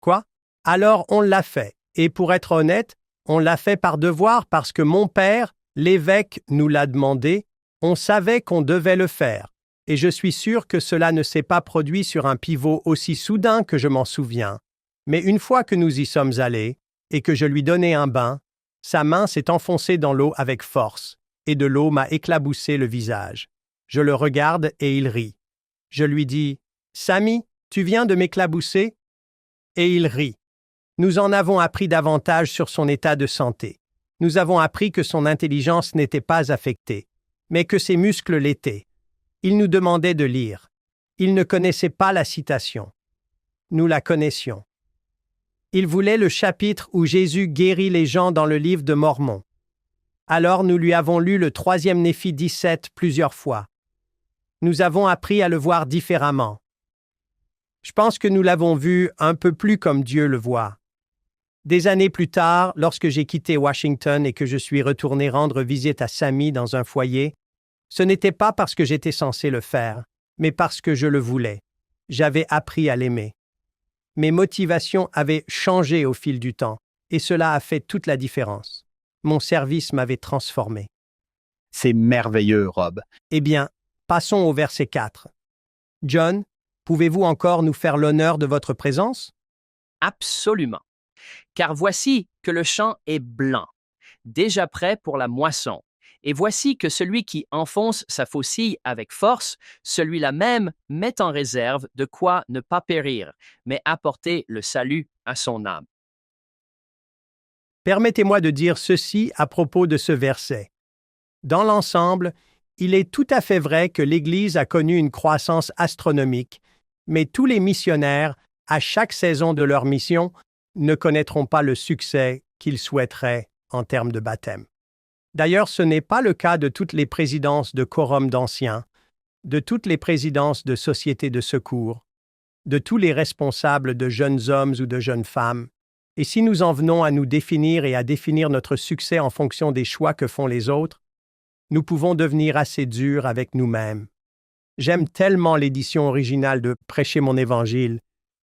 Quoi? » Alors on l'a fait. Et pour être honnête, on l'a fait par devoir parce que mon père, l'évêque, nous l'a demandé. On savait qu'on devait le faire. Et je suis sûr que cela ne s'est pas produit sur un pivot aussi soudain que je m'en souviens. Mais une fois que nous y sommes allés, et que je lui donnai un bain, sa main s'est enfoncée dans l'eau avec force, et de l'eau m'a éclaboussé le visage. Je le regarde et il rit. Je lui dis « Samy, tu viens de m'éclabousser ?» Et il rit. Nous en avons appris davantage sur son état de santé. Nous avons appris que son intelligence n'était pas affectée, mais que ses muscles l'étaient. Il nous demandait de lire. Il ne connaissait pas la citation. Nous la connaissions. Il voulait le chapitre où Jésus guérit les gens dans le livre de Mormon. Alors nous lui avons lu le 3e Néphi 17 plusieurs fois. Nous avons appris à le voir différemment. Je pense que nous l'avons vu un peu plus comme Dieu le voit. Des années plus tard, lorsque j'ai quitté Washington et que je suis retourné rendre visite à Samy dans un foyer, ce n'était pas parce que j'étais censé le faire, mais parce que je le voulais. J'avais appris à l'aimer. Mes motivations avaient changé au fil du temps, et cela a fait toute la différence. Mon service m'avait transformé. C'est merveilleux, Rob. Eh bien, passons au verset 4. John, pouvez-vous encore nous faire l'honneur de votre présence? Absolument. Car voici que le champ est blanc, déjà prêt pour la moisson. Et voici que celui qui enfonce sa faucille avec force, celui-là même met en réserve de quoi ne pas périr, mais apporter le salut à son âme. Permettez-moi de dire ceci à propos de ce verset. Dans l'ensemble, il est tout à fait vrai que l'Église a connu une croissance astronomique, mais tous les missionnaires, à chaque saison de leur mission, ne connaîtront pas le succès qu'ils souhaiteraient en termes de baptême. D'ailleurs, ce n'est pas le cas de toutes les présidences de quorum d'anciens, de toutes les présidences de sociétés de secours, de tous les responsables de jeunes hommes ou de jeunes femmes. Et si nous en venons à nous définir et à définir notre succès en fonction des choix que font les autres, nous pouvons devenir assez durs avec nous-mêmes. J'aime tellement l'édition originale de Prêcher mon Évangile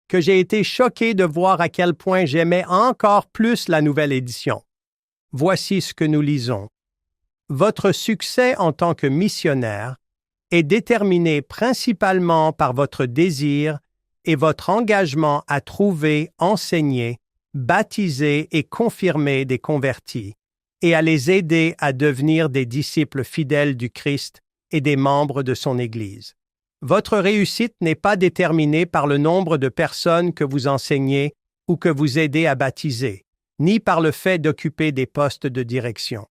que j'ai été choqué de voir à quel point j'aimais encore plus la nouvelle édition. Voici ce que nous lisons. Votre succès en tant que missionnaire est déterminé principalement par votre désir et votre engagement à trouver, enseigner, baptiser et confirmer des convertis et à les aider à devenir des disciples fidèles du Christ et des membres de son Église. Votre réussite n'est pas déterminée par le nombre de personnes que vous enseignez ou que vous aidez à baptiser, ni par le fait d'occuper des postes de direction.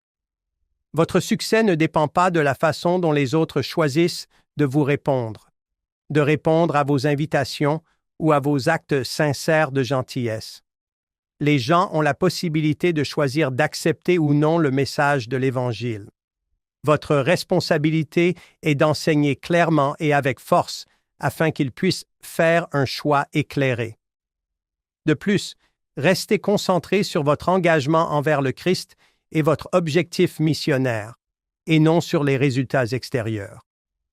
Votre succès ne dépend pas de la façon dont les autres choisissent de vous répondre, de répondre à vos invitations ou à vos actes sincères de gentillesse. Les gens ont la possibilité de choisir d'accepter ou non le message de l'Évangile. Votre responsabilité est d'enseigner clairement et avec force afin qu'ils puissent faire un choix éclairé. De plus, restez concentré sur votre engagement envers le Christ et votre objectif missionnaire, et non sur les résultats extérieurs.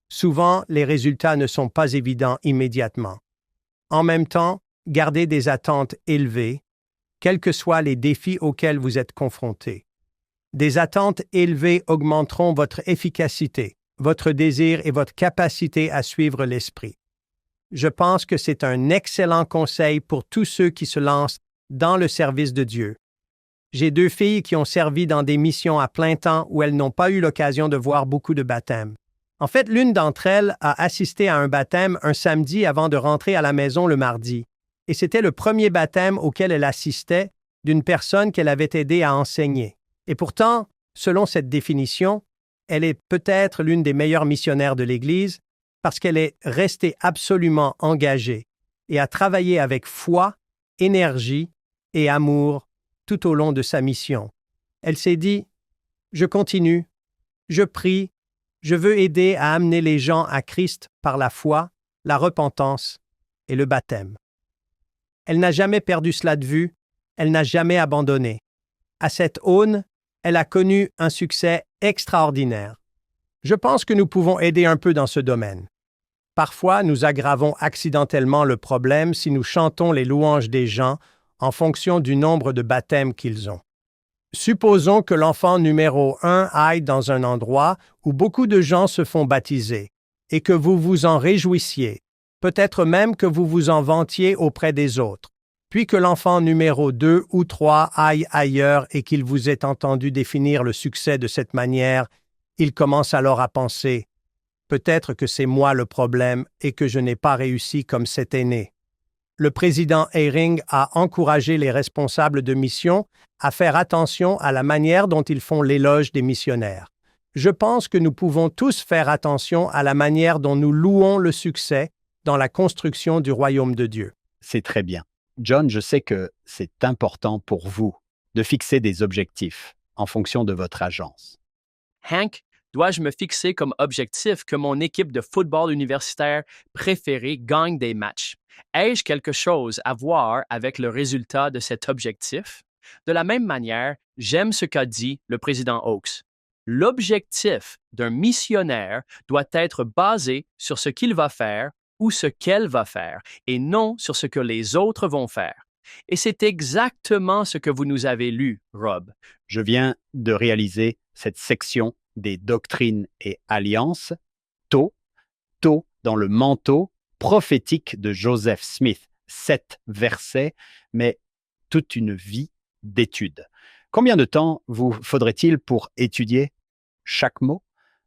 Souvent, les résultats ne sont pas évidents immédiatement. En même temps, gardez des attentes élevées, quels que soient les défis auxquels vous êtes confrontés. Des attentes élevées augmenteront votre efficacité, votre désir et votre capacité à suivre l'Esprit. Je pense que c'est un excellent conseil pour tous ceux qui se lancent dans le service de Dieu. J'ai 2 filles qui ont servi dans des missions à plein temps où elles n'ont pas eu l'occasion de voir beaucoup de baptêmes. En fait, l'une d'entre elles a assisté à un baptême un samedi avant de rentrer à la maison le mardi, et c'était le premier baptême auquel elle assistait d'une personne qu'elle avait aidé à enseigner. Et pourtant, selon cette définition, elle est peut-être l'une des meilleures missionnaires de l'Église parce qu'elle est restée absolument engagée et a travaillé avec foi, énergie et amour tout au long de sa mission. Elle s'est dit « Je continue, je prie, je veux aider à amener les gens à Christ par la foi, la repentance et le baptême. » Elle n'a jamais perdu cela de vue, elle n'a jamais abandonné. À cette aune, elle a connu un succès extraordinaire. Je pense que nous pouvons aider un peu dans ce domaine. Parfois, nous aggravons accidentellement le problème si nous chantons les louanges des gens en fonction du nombre de baptêmes qu'ils ont. Supposons que l'enfant numéro 1 aille dans un endroit où beaucoup de gens se font baptiser et que vous vous en réjouissiez, peut-être même que vous vous en vantiez auprès des autres, puis que l'enfant numéro 2 ou 3 aille ailleurs et qu'il vous ait entendu définir le succès de cette manière, il commence alors à penser « Peut-être que c'est moi le problème et que je n'ai pas réussi comme cet aîné. » Le président Eyring a encouragé les responsables de mission à faire attention à la manière dont ils font l'éloge des missionnaires. Je pense que nous pouvons tous faire attention à la manière dont nous louons le succès dans la construction du royaume de Dieu. C'est très bien. John, je sais que c'est important pour vous de fixer des objectifs en fonction de votre agence. Hank, dois-je me fixer comme objectif que mon équipe de football universitaire préférée gagne des matchs? Ai-je quelque chose à voir avec le résultat de cet objectif? De la même manière, j'aime ce qu'a dit le président Oaks. L'objectif d'un missionnaire doit être basé sur ce qu'il va faire ou ce qu'elle va faire, et non sur ce que les autres vont faire. Et c'est exactement ce que vous nous avez lu, Rob. Je viens de réaliser cette section des doctrines et alliances, tôt dans le manteau prophétique de Joseph Smith. 7 versets, mais toute une vie d'études. Combien de temps vous faudrait-il pour étudier chaque mot?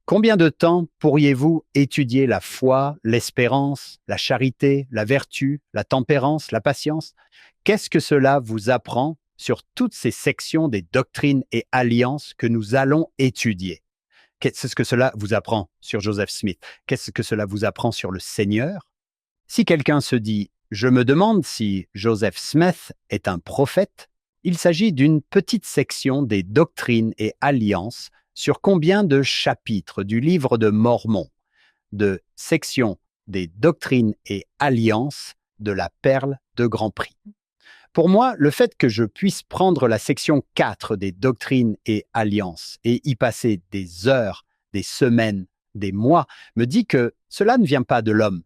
Combien de temps pourriez-vous étudier la foi, l'espérance, la charité, la vertu, la tempérance, la patience? Qu'est-ce que cela vous apprend sur toutes ces sections des doctrines et alliances que nous allons étudier? Qu'est-ce que cela vous apprend sur Joseph Smith? Qu'est-ce que cela vous apprend sur le Seigneur? Si quelqu'un se dit « Je me demande si Joseph Smith est un prophète », il s'agit d'une petite section des doctrines et alliances sur combien de chapitres du livre de Mormon, de section des doctrines et alliances de la perle de Grand Prix. Pour moi, le fait que je puisse prendre la section 4 des doctrines et alliances et y passer des heures, des semaines, des mois, me dit que cela ne vient pas de l'homme.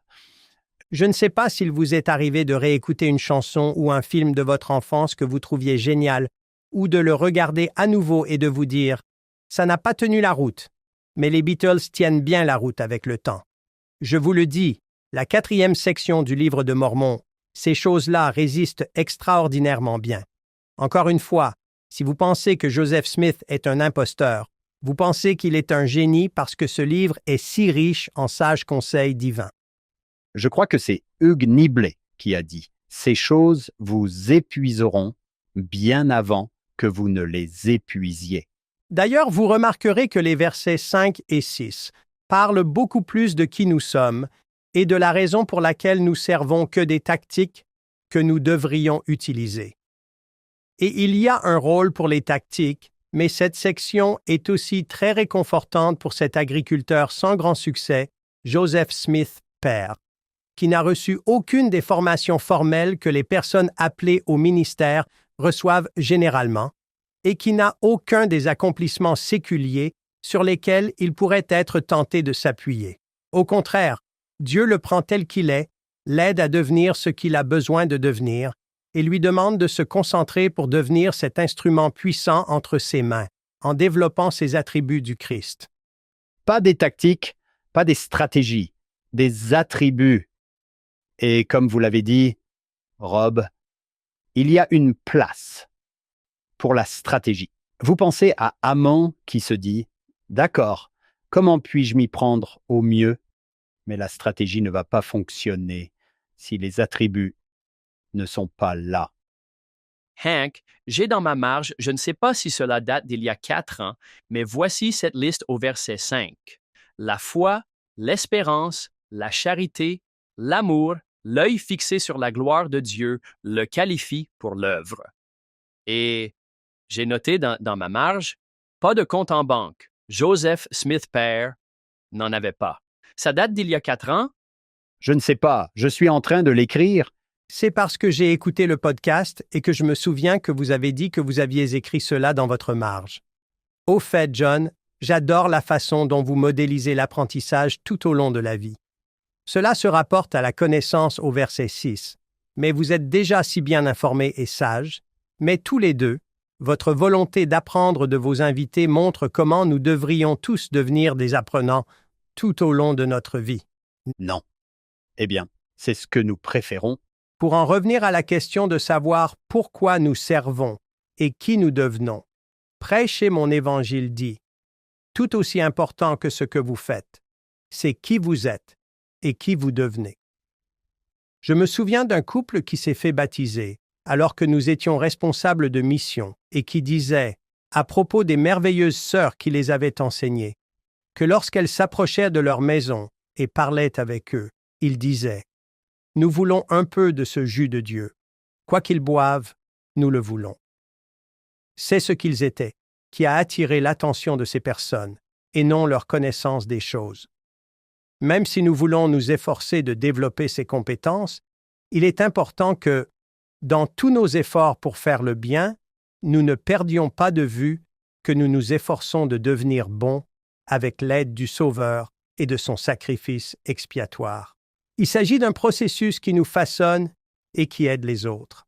Je ne sais pas s'il vous est arrivé de réécouter une chanson ou un film de votre enfance que vous trouviez génial, ou de le regarder à nouveau et de vous dire « Ça n'a pas tenu la route, mais les Beatles tiennent bien la route avec le temps. » Je vous le dis, la 4e section du livre de Mormon, ces choses-là résistent extraordinairement bien. Encore une fois, si vous pensez que Joseph Smith est un imposteur, vous pensez qu'il est un génie parce que ce livre est si riche en sages conseils divins. Je crois que c'est Hugh Nibley qui a dit « Ces choses vous épuiseront bien avant que vous ne les épuisiez. » D'ailleurs, vous remarquerez que les versets 5 et 6 parlent beaucoup plus de qui nous sommes et de la raison pour laquelle nous servons que des tactiques que nous devrions utiliser. Et il y a un rôle pour les tactiques, mais cette section est aussi très réconfortante pour cet agriculteur sans grand succès, Joseph Smith père, qui n'a reçu aucune des formations formelles que les personnes appelées au ministère reçoivent généralement, et qui n'a aucun des accomplissements séculiers sur lesquels il pourrait être tenté de s'appuyer. Au contraire, Dieu le prend tel qu'il est, l'aide à devenir ce qu'il a besoin de devenir, et lui demande de se concentrer pour devenir cet instrument puissant entre ses mains, en développant ses attributs du Christ. Pas des tactiques, pas des stratégies, des attributs. Et comme vous l'avez dit, Rob, il y a une place pour la stratégie. Vous pensez à Amon qui se dit « D'accord, comment puis-je m'y prendre au mieux ?» Mais la stratégie ne va pas fonctionner si les attributs ne sont pas là. Hank, j'ai dans ma marge, je ne sais pas si cela date d'il y a 4 ans, mais voici cette liste au verset 5. La foi, l'espérance, la charité, l'amour, l'œil fixé sur la gloire de Dieu le qualifient pour l'œuvre. Et j'ai noté dans ma marge, pas de compte en banque. Joseph Smith père n'en avait pas. Ça date d'il y a 4 ans? Je ne sais pas, je suis en train de l'écrire. C'est parce que j'ai écouté le podcast et que je me souviens que vous avez dit que vous aviez écrit cela dans votre marge. Au fait, John, j'adore la façon dont vous modélisez l'apprentissage tout au long de la vie. Cela se rapporte à la connaissance au verset 6, mais vous êtes déjà si bien informés et sages, mais tous les deux, votre volonté d'apprendre de vos invités montre comment nous devrions tous devenir des apprenants tout au long de notre vie. Non. Eh bien, c'est ce que nous préférons. Pour en revenir à la question de savoir pourquoi nous servons et qui nous devenons, Prêcher mon évangile dit, tout aussi important que ce que vous faites, c'est qui vous êtes et qui vous devenez. Je me souviens d'un couple qui s'est fait baptiser alors que nous étions responsables de mission et qui disait, à propos des merveilleuses sœurs qui les avaient enseignées, que lorsqu'elles s'approchaient de leur maison et parlaient avec eux, ils disaient, « Nous voulons un peu de ce jus de Dieu. Quoi qu'ils boivent, nous le voulons. » C'est ce qu'ils étaient, qui a attiré l'attention de ces personnes, et non leur connaissance des choses. Même si nous voulons nous efforcer de développer ces compétences, il est important que, dans tous nos efforts pour faire le bien, nous ne perdions pas de vue que nous nous efforçons de devenir bons avec l'aide du Sauveur et de son sacrifice expiatoire. Il s'agit d'un processus qui nous façonne et qui aide les autres.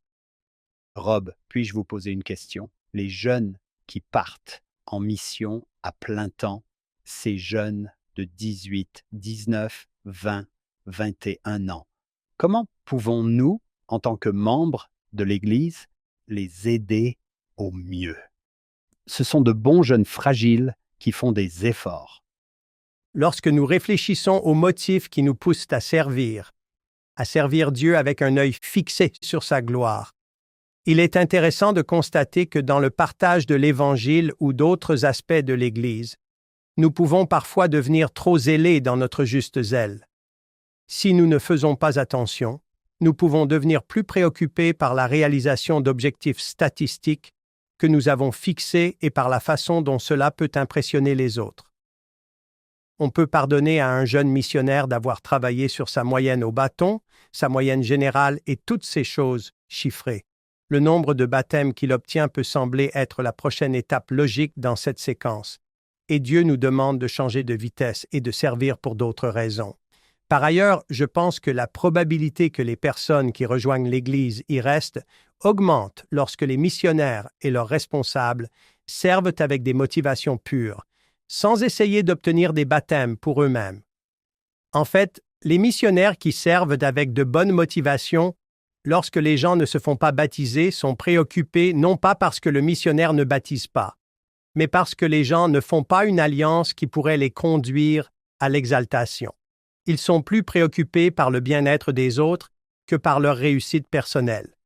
Rob, puis-je vous poser une question? Les jeunes qui partent en mission à plein temps, ces jeunes de 18, 19, 20, 21 ans, comment pouvons-nous, en tant que membres de l'Église, les aider au mieux? Ce sont de bons jeunes fragiles qui font des efforts. Lorsque nous réfléchissons aux motifs qui nous poussent à servir Dieu avec un œil fixé sur sa gloire, il est intéressant de constater que dans le partage de l'Évangile ou d'autres aspects de l'Église, nous pouvons parfois devenir trop zélés dans notre juste zèle. Si nous ne faisons pas attention, nous pouvons devenir plus préoccupés par la réalisation d'objectifs statistiques que nous avons fixés et par la façon dont cela peut impressionner les autres. On peut pardonner à un jeune missionnaire d'avoir travaillé sur sa moyenne au bâton, sa moyenne générale et toutes ces choses chiffrées. Le nombre de baptêmes qu'il obtient peut sembler être la prochaine étape logique dans cette séquence, et Dieu nous demande de changer de vitesse et de servir pour d'autres raisons. Par ailleurs, je pense que la probabilité que les personnes qui rejoignent l'Église y restent augmente lorsque les missionnaires et leurs responsables servent avec des motivations pures, sans essayer d'obtenir des baptêmes pour eux-mêmes. En fait, les missionnaires qui servent avec de bonnes motivations lorsque les gens ne se font pas baptiser, sont préoccupés non pas parce que le missionnaire ne baptise pas, mais parce que les gens ne font pas une alliance qui pourrait les conduire à l'exaltation. Ils sont plus préoccupés par le bien-être des autres que par leur réussite personnelle.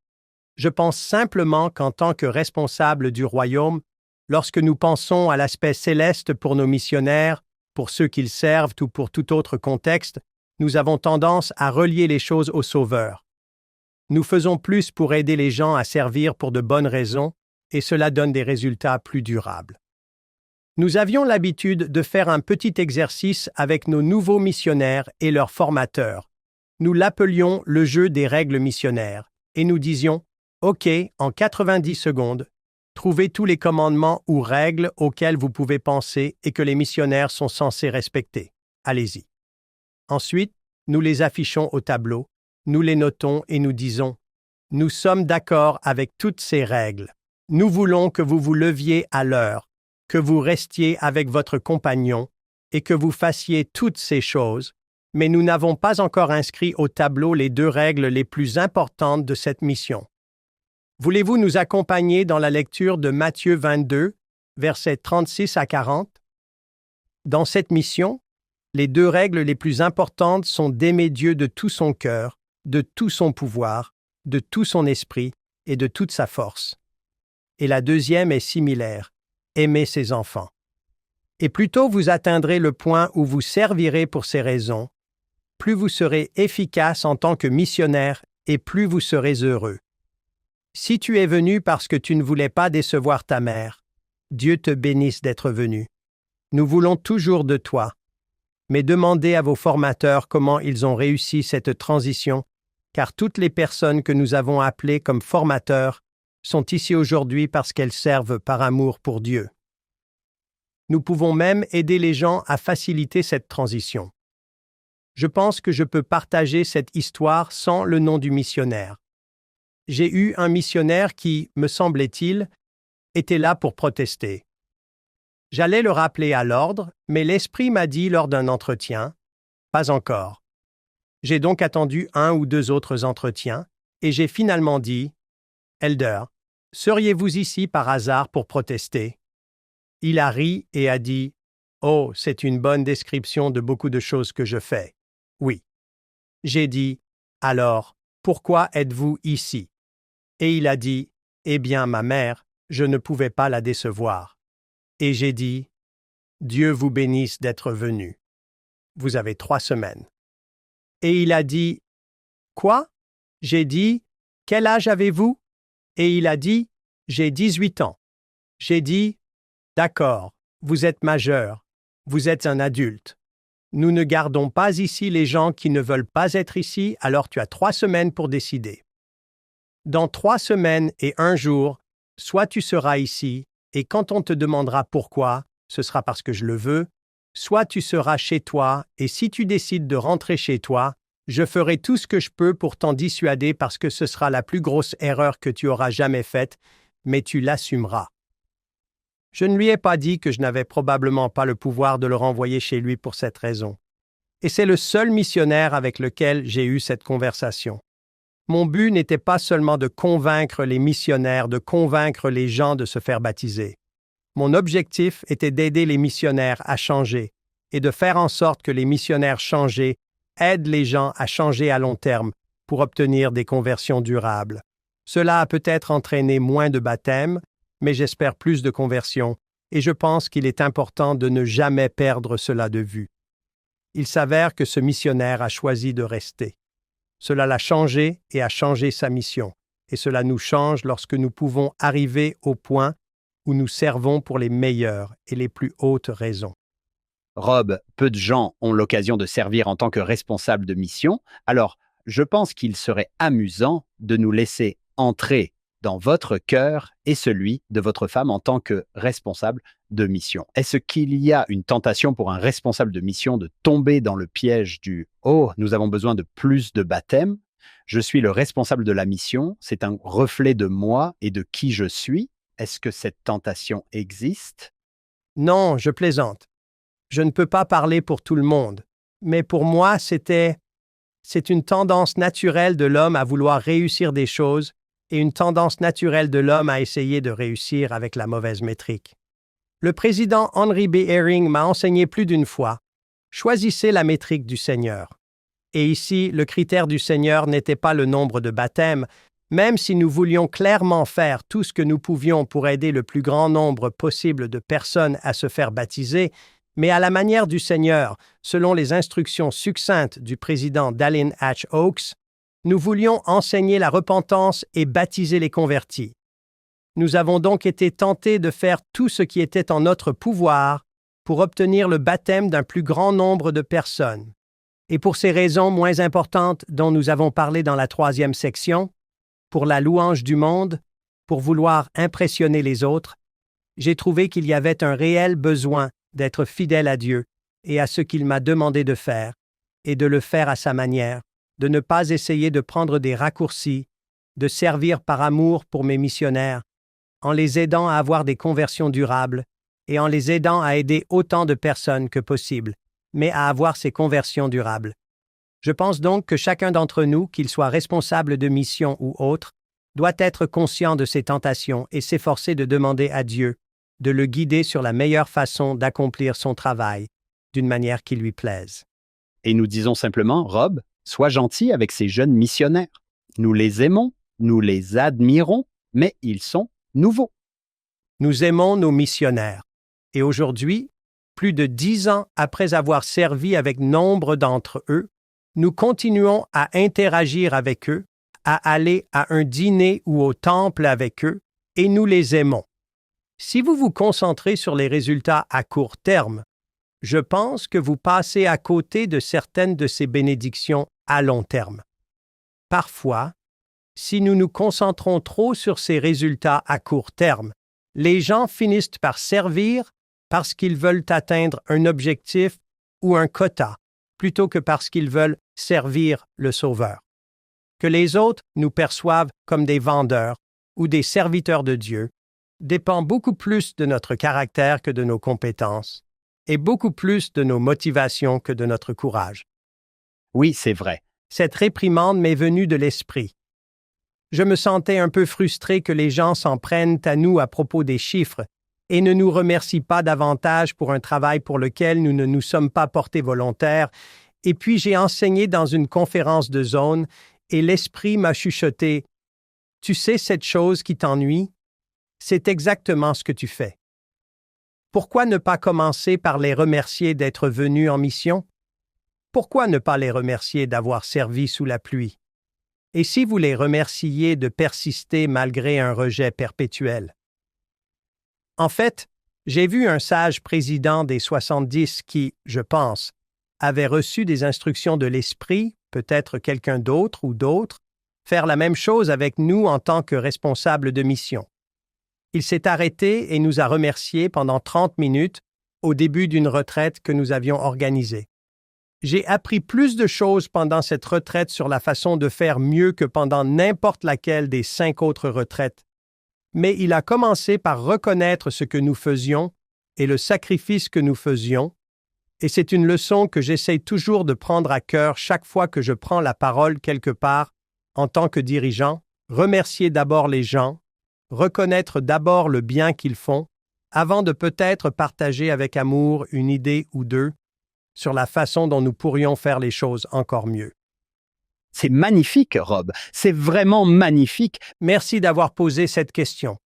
Je pense simplement qu'en tant que responsables du royaume, lorsque nous pensons à l'aspect céleste pour nos missionnaires, pour ceux qu'ils servent ou pour tout autre contexte, nous avons tendance à relier les choses au Sauveur. Nous faisons plus pour aider les gens à servir pour de bonnes raisons, et cela donne des résultats plus durables. Nous avions l'habitude de faire un petit exercice avec nos nouveaux missionnaires et leurs formateurs. Nous l'appelions le jeu des règles missionnaires, et nous disions « OK, en 90 secondes, trouvez tous les commandements ou règles auxquels vous pouvez penser et que les missionnaires sont censés respecter. Allez-y. » Ensuite, nous les affichons au tableau, nous les notons et nous disons « Nous sommes d'accord avec toutes ces règles. Nous voulons que vous vous leviez à l'heure, que vous restiez avec votre compagnon et que vous fassiez toutes ces choses, mais nous n'avons pas encore inscrit au tableau les 2 règles les plus importantes de cette mission. Voulez-vous nous accompagner dans la lecture de Matthieu 22, versets 36 à 40? Dans cette mission, les 2 règles les plus importantes sont d'aimer Dieu de tout son cœur, de tout son pouvoir, de tout son esprit et de toute sa force. Et la deuxième est similaire, aimer ses enfants. Et plus tôt vous atteindrez le point où vous servirez pour ces raisons, plus vous serez efficace en tant que missionnaire et plus vous serez heureux. Si tu es venu parce que tu ne voulais pas décevoir ta mère, Dieu te bénisse d'être venu. Nous voulons toujours de toi. Mais demandez à vos formateurs comment ils ont réussi cette transition, car toutes les personnes que nous avons appelées comme formateurs sont ici aujourd'hui parce qu'elles servent par amour pour Dieu. Nous pouvons même aider les gens à faciliter cette transition. Je pense que je peux partager cette histoire sans le nom du missionnaire. J'ai eu un missionnaire qui, me semblait-il, était là pour protester. J'allais le rappeler à l'ordre, mais l'Esprit m'a dit lors d'un entretien « Pas encore ». J'ai donc attendu 1 ou 2 autres entretiens, et j'ai finalement dit « Elder, seriez-vous ici par hasard pour protester ?» Il a ri et a dit « Oh, c'est une bonne description de beaucoup de choses que je fais. » Oui. J'ai dit « Alors, pourquoi êtes-vous ici ?» Et il a dit « Eh bien, ma mère, je ne pouvais pas la décevoir. » Et j'ai dit « Dieu vous bénisse d'être venu. Vous avez 3 semaines. » Et il a dit « Quoi ?» J'ai dit « Quel âge avez-vous ?» Et il a dit « J'ai 18 ans. » J'ai dit « D'accord, vous êtes majeur, vous êtes un adulte. Nous ne gardons pas ici les gens qui ne veulent pas être ici, alors tu as 3 semaines pour décider. Dans 3 semaines et 1 jour, soit tu seras ici, et quand on te demandera pourquoi, ce sera parce que je le veux, soit tu seras chez toi, et si tu décides de rentrer chez toi, je ferai tout ce que je peux pour t'en dissuader parce que ce sera la plus grosse erreur que tu auras jamais faite, mais tu l'assumeras. Je ne lui ai pas dit que je n'avais probablement pas le pouvoir de le renvoyer chez lui pour cette raison. Et c'est le seul missionnaire avec lequel j'ai eu cette conversation. Mon but n'était pas seulement de convaincre les missionnaires, de convaincre les gens de se faire baptiser. Mon objectif était d'aider les missionnaires à changer et de faire en sorte que les missionnaires changés aident les gens à changer à long terme pour obtenir des conversions durables. Cela a peut-être entraîné moins de baptêmes, mais j'espère plus de conversions, et je pense qu'il est important de ne jamais perdre cela de vue. Il s'avère que ce missionnaire a choisi de rester. Cela l'a changé et a changé sa mission, et cela nous change lorsque nous pouvons arriver au point où nous servons pour les meilleures et les plus hautes raisons. Rob, peu de gens ont l'occasion de servir en tant que responsable de mission, alors je pense qu'il serait amusant de nous laisser entrer dans votre cœur et celui de votre femme en tant que responsable de mission. Est-ce qu'il y a une tentation pour un responsable de mission de tomber dans le piège du « Oh, nous avons besoin de plus de baptêmes, je suis le responsable de la mission, c'est un reflet de moi et de qui je suis ». Est-ce que cette tentation existe? Non, je plaisante. Je ne peux pas parler pour tout le monde, mais pour moi, c'était C'est une tendance naturelle de l'homme à vouloir réussir des choses et une tendance naturelle de l'homme à essayer de réussir avec la mauvaise métrique. Le président Henry B. Eyring m'a enseigné plus d'une fois, choisissez la métrique du Seigneur. Et ici, le critère du Seigneur n'était pas le nombre de baptêmes, même si nous voulions clairement faire tout ce que nous pouvions pour aider le plus grand nombre possible de personnes à se faire baptiser, mais à la manière du Seigneur, selon les instructions succinctes du président Dallin H. Oaks, nous voulions enseigner la repentance et baptiser les convertis. Nous avons donc été tentés de faire tout ce qui était en notre pouvoir pour obtenir le baptême d'un plus grand nombre de personnes. Et pour ces raisons moins importantes dont nous avons parlé dans la 3e section, pour la louange du monde, pour vouloir impressionner les autres, j'ai trouvé qu'il y avait un réel besoin d'être fidèle à Dieu et à ce qu'il m'a demandé de faire, et de le faire à sa manière, de ne pas essayer de prendre des raccourcis, de servir par amour pour mes missionnaires, en les aidant à avoir des conversions durables et en les aidant à aider autant de personnes que possible, mais à avoir ces conversions durables. Je pense donc que chacun d'entre nous, qu'il soit responsable de mission ou autre, doit être conscient de ces tentations et s'efforcer de demander à Dieu de le guider sur la meilleure façon d'accomplir son travail, d'une manière qui lui plaise. Et nous disons simplement, Rob, sois gentil avec ces jeunes missionnaires. Nous les aimons, nous les admirons, mais ils sont nouveaux. Nous aimons nos missionnaires. Et aujourd'hui, plus de 10 ans après avoir servi avec nombre d'entre eux, nous continuons à interagir avec eux, à aller à un dîner ou au temple avec eux, et nous les aimons. Si vous vous concentrez sur les résultats à court terme, je pense que vous passez à côté de certaines de ces bénédictions à long terme. Parfois, si nous nous concentrons trop sur ces résultats à court terme, les gens finissent par servir parce qu'ils veulent atteindre un objectif ou un quota, plutôt que parce qu'ils veulent servir le Sauveur. Que les autres nous perçoivent comme des vendeurs ou des serviteurs de Dieu dépend beaucoup plus de notre caractère que de nos compétences, et beaucoup plus de nos motivations que de notre courage. Oui, c'est vrai. Cette réprimande m'est venue de l'esprit. Je me sentais un peu frustré que les gens s'en prennent à nous à propos des chiffres et ne nous remercient pas davantage pour un travail pour lequel nous ne nous sommes pas portés volontaires, et puis j'ai enseigné dans une conférence de zone et l'esprit m'a chuchoté « Tu sais cette chose qui t'ennuie? C'est exactement ce que tu fais. » Pourquoi ne pas commencer par les remercier d'être venus en mission? Pourquoi ne pas les remercier d'avoir servi sous la pluie? Et si vous les remerciez de persister malgré un rejet perpétuel? En fait, j'ai vu un sage président des 70 qui, je pense, avait reçu des instructions de l'Esprit, peut-être quelqu'un d'autre ou d'autres, faire la même chose avec nous en tant que responsables de mission. Il s'est arrêté et nous a remerciés pendant 30 minutes au début d'une retraite que nous avions organisée. J'ai appris plus de choses pendant cette retraite sur la façon de faire mieux que pendant n'importe laquelle des 5 autres retraites. Mais il a commencé par reconnaître ce que nous faisions et le sacrifice que nous faisions, et c'est une leçon que j'essaie toujours de prendre à cœur chaque fois que je prends la parole quelque part en tant que dirigeant, remercier d'abord les gens, reconnaître d'abord le bien qu'ils font, avant de peut-être partager avec amour une idée ou deux sur la façon dont nous pourrions faire les choses encore mieux. C'est magnifique, Rob. C'est vraiment magnifique. Merci d'avoir posé cette question.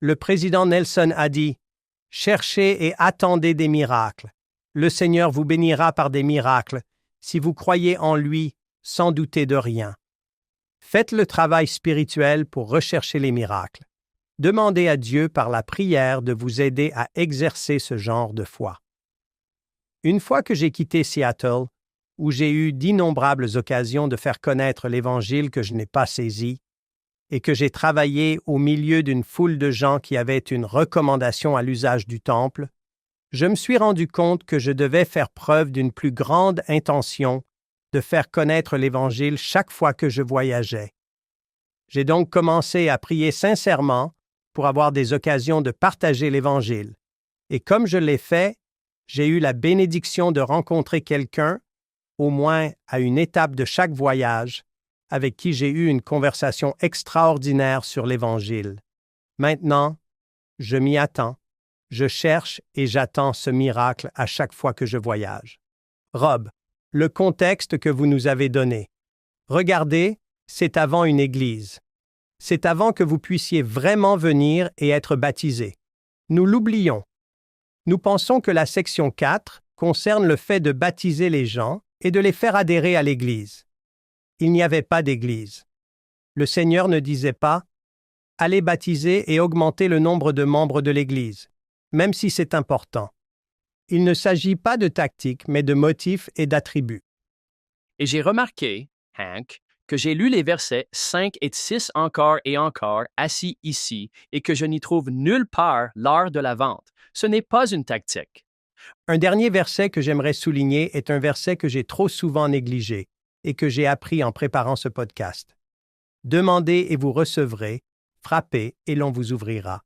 Le président Nelson a dit « Cherchez et attendez des miracles. Le Seigneur vous bénira par des miracles, si vous croyez en lui, sans douter de rien. » Faites le travail spirituel pour rechercher les miracles. Demandez à Dieu par la prière de vous aider à exercer ce genre de foi. Une fois que j'ai quitté Seattle, où j'ai eu d'innombrables occasions de faire connaître l'Évangile que je n'ai pas saisi, et que j'ai travaillé au milieu d'une foule de gens qui avaient une recommandation à l'usage du temple, je me suis rendu compte que je devais faire preuve d'une plus grande intention de faire connaître l'Évangile chaque fois que je voyageais. J'ai donc commencé à prier sincèrement pour avoir des occasions de partager l'Évangile. Et comme je l'ai fait, j'ai eu la bénédiction de rencontrer quelqu'un au moins à une étape de chaque voyage, avec qui j'ai eu une conversation extraordinaire sur l'Évangile. Maintenant, je m'y attends. Je cherche et j'attends ce miracle à chaque fois que je voyage. Rob, le contexte que vous nous avez donné. Regardez, c'est avant une église. C'est avant que vous puissiez vraiment venir et être baptisé. Nous l'oublions. Nous pensons que la section 4 concerne le fait de baptiser les gens et de les faire adhérer à l'Église. Il n'y avait pas d'Église. Le Seigneur ne disait pas « Allez baptiser et augmenter le nombre de membres de l'Église », même si c'est important. Il ne s'agit pas de tactique, mais de motifs et d'attributs. Et j'ai remarqué, Hank, que j'ai lu les versets 5 et 6 encore et encore assis ici et que je n'y trouve nulle part lors de la vente. Ce n'est pas une tactique. Un dernier verset que j'aimerais souligner est un verset que j'ai trop souvent négligé et que j'ai appris en préparant ce podcast. Demandez et vous recevrez, frappez et l'on vous ouvrira.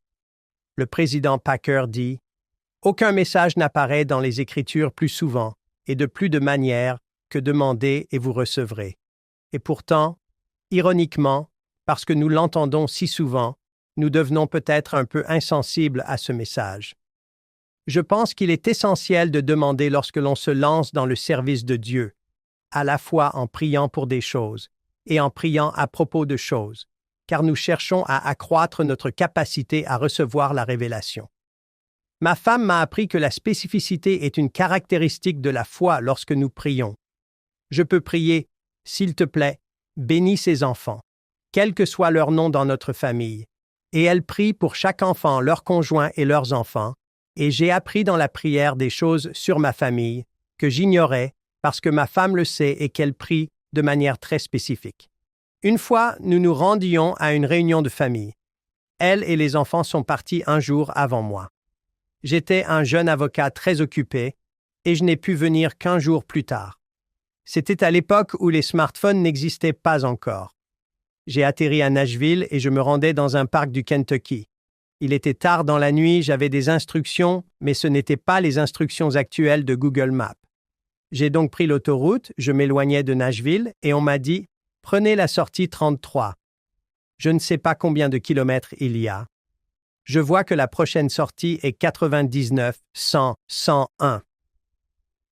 Le président Packer dit « Aucun message n'apparaît dans les Écritures plus souvent et de plus de manières que demandez et vous recevrez. » Et pourtant, ironiquement, parce que nous l'entendons si souvent, nous devenons peut-être un peu insensibles à ce message. Je pense qu'il est essentiel de demander lorsque l'on se lance dans le service de Dieu, à la fois en priant pour des choses et en priant à propos de choses, car nous cherchons à accroître notre capacité à recevoir la révélation. Ma femme m'a appris que la spécificité est une caractéristique de la foi lorsque nous prions. Je peux prier « S'il te plaît, bénis ces enfants, quel que soit leur nom dans notre famille. » Et elle prie pour chaque enfant, leur conjoint et leurs enfants, et j'ai appris dans la prière des choses sur ma famille que j'ignorais parce que ma femme le sait et qu'elle prie de manière très spécifique. Une fois, nous nous rendions à une réunion de famille. Elle et les enfants sont partis un jour avant moi. J'étais un jeune avocat très occupé et je n'ai pu venir qu'1 jour plus tard. C'était à l'époque où les smartphones n'existaient pas encore. J'ai atterri à Nashville et je me rendais dans un parc du Kentucky. Il était tard dans la nuit, j'avais des instructions, mais ce n'étaient pas les instructions actuelles de Google Maps. J'ai donc pris l'autoroute, je m'éloignais de Nashville et on m'a dit « Prenez la sortie 33 ». Je ne sais pas combien de kilomètres il y a. Je vois que la prochaine sortie est 99, 100, 101.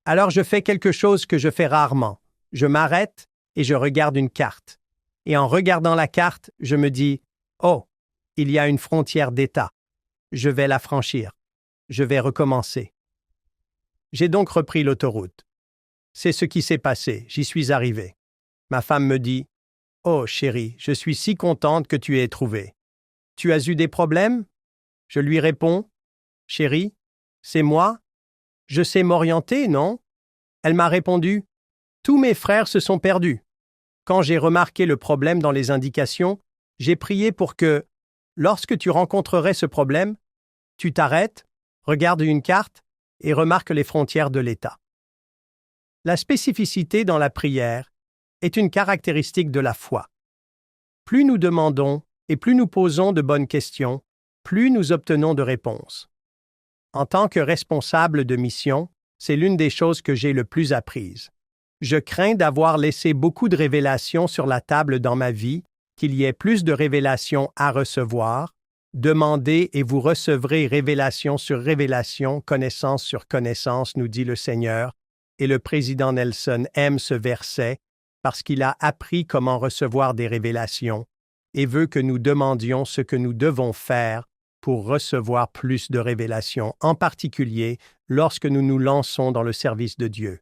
Alors je fais quelque chose que je fais rarement. Je m'arrête et je regarde une carte. Et en regardant la carte, je me dis « Oh, il y a une frontière d'État. Je vais la franchir. Je vais recommencer. » J'ai donc repris l'autoroute. C'est ce qui s'est passé, j'y suis arrivé. Ma femme me dit « Oh, chérie, je suis si contente que tu aies trouvé. Tu as eu des problèmes ?» Je lui réponds « Chérie, c'est moi. Je sais m'orienter, non ?» Elle m'a répondu « Tous mes frères se sont perdus. » Quand j'ai remarqué le problème dans les indications, j'ai prié pour que, lorsque tu rencontrerais ce problème, tu t'arrêtes, regardes une carte et remarques les frontières de l'État. La spécificité dans la prière est une caractéristique de la foi. Plus nous demandons et plus nous posons de bonnes questions, plus nous obtenons de réponses. En tant que responsable de mission, c'est l'une des choses que j'ai le plus apprises. Je crains d'avoir laissé beaucoup de révélations sur la table dans ma vie, qu'il y ait plus de révélations à recevoir. Demandez et vous recevrez révélation sur révélation, connaissance sur connaissance, nous dit le Seigneur. Et le président Nelson aime ce verset parce qu'il a appris comment recevoir des révélations et veut que nous demandions ce que nous devons faire pour recevoir plus de révélations, en particulier lorsque nous nous lançons dans le service de Dieu.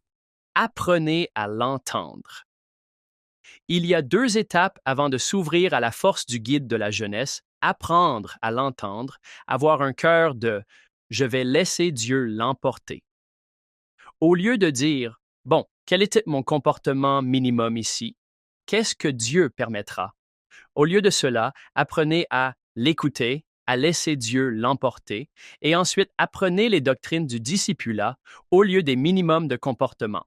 Apprenez à l'entendre. Il y a 2 étapes avant de s'ouvrir à la force du guide de la jeunesse, apprendre à l'entendre, avoir un cœur de « je vais laisser Dieu l'emporter ». Au lieu de dire « bon, quel était mon comportement minimum ici? Qu'est-ce que Dieu permettra? » Au lieu de cela, apprenez à l'écouter, à laisser Dieu l'emporter, et ensuite apprenez les doctrines du discipulat au lieu des minimums de comportement.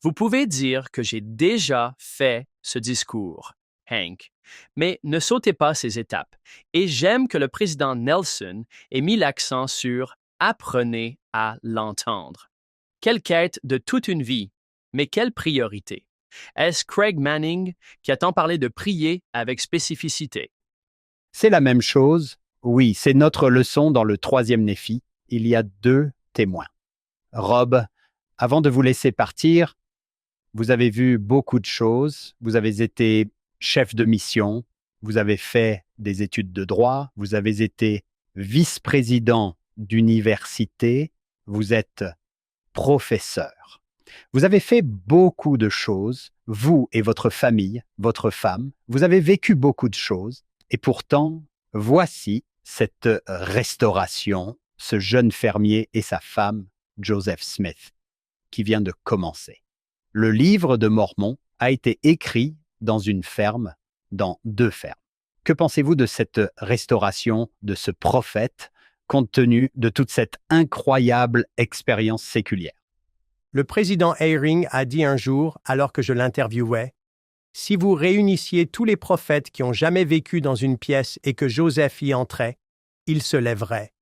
Vous pouvez dire que j'ai déjà fait ce discours, Hank, mais ne sautez pas ces étapes. Et j'aime que le président Nelson ait mis l'accent sur « apprenez à l'entendre ». Quelle quête de toute une vie! Mais quelle priorité? Est-ce Craig Manning qui a tant parlé de prier avec spécificité? C'est la même chose. Oui, c'est notre leçon dans le troisième Néphi. Il y a deux témoins. Rob, avant de vous laisser partir, vous avez vu beaucoup de choses. Vous avez été chef de mission, vous avez fait des études de droit, vous avez été vice-président d'université, vous êtes professeur. Vous avez fait beaucoup de choses, vous et votre famille, votre femme, vous avez vécu beaucoup de choses, et pourtant, voici cette restauration, ce jeune fermier et sa femme, Joseph Smith, qui vient de commencer. Le livre de Mormon a été écrit dans une ferme, dans deux fermes. Que pensez-vous de cette restauration de ce prophète, compte tenu de toute cette incroyable expérience séculière? Le président Eyring a dit un jour, alors que je l'interviewais, « Si vous réunissiez tous les prophètes qui ont jamais vécu dans une pièce et que Joseph y entrait, il se lèverait. »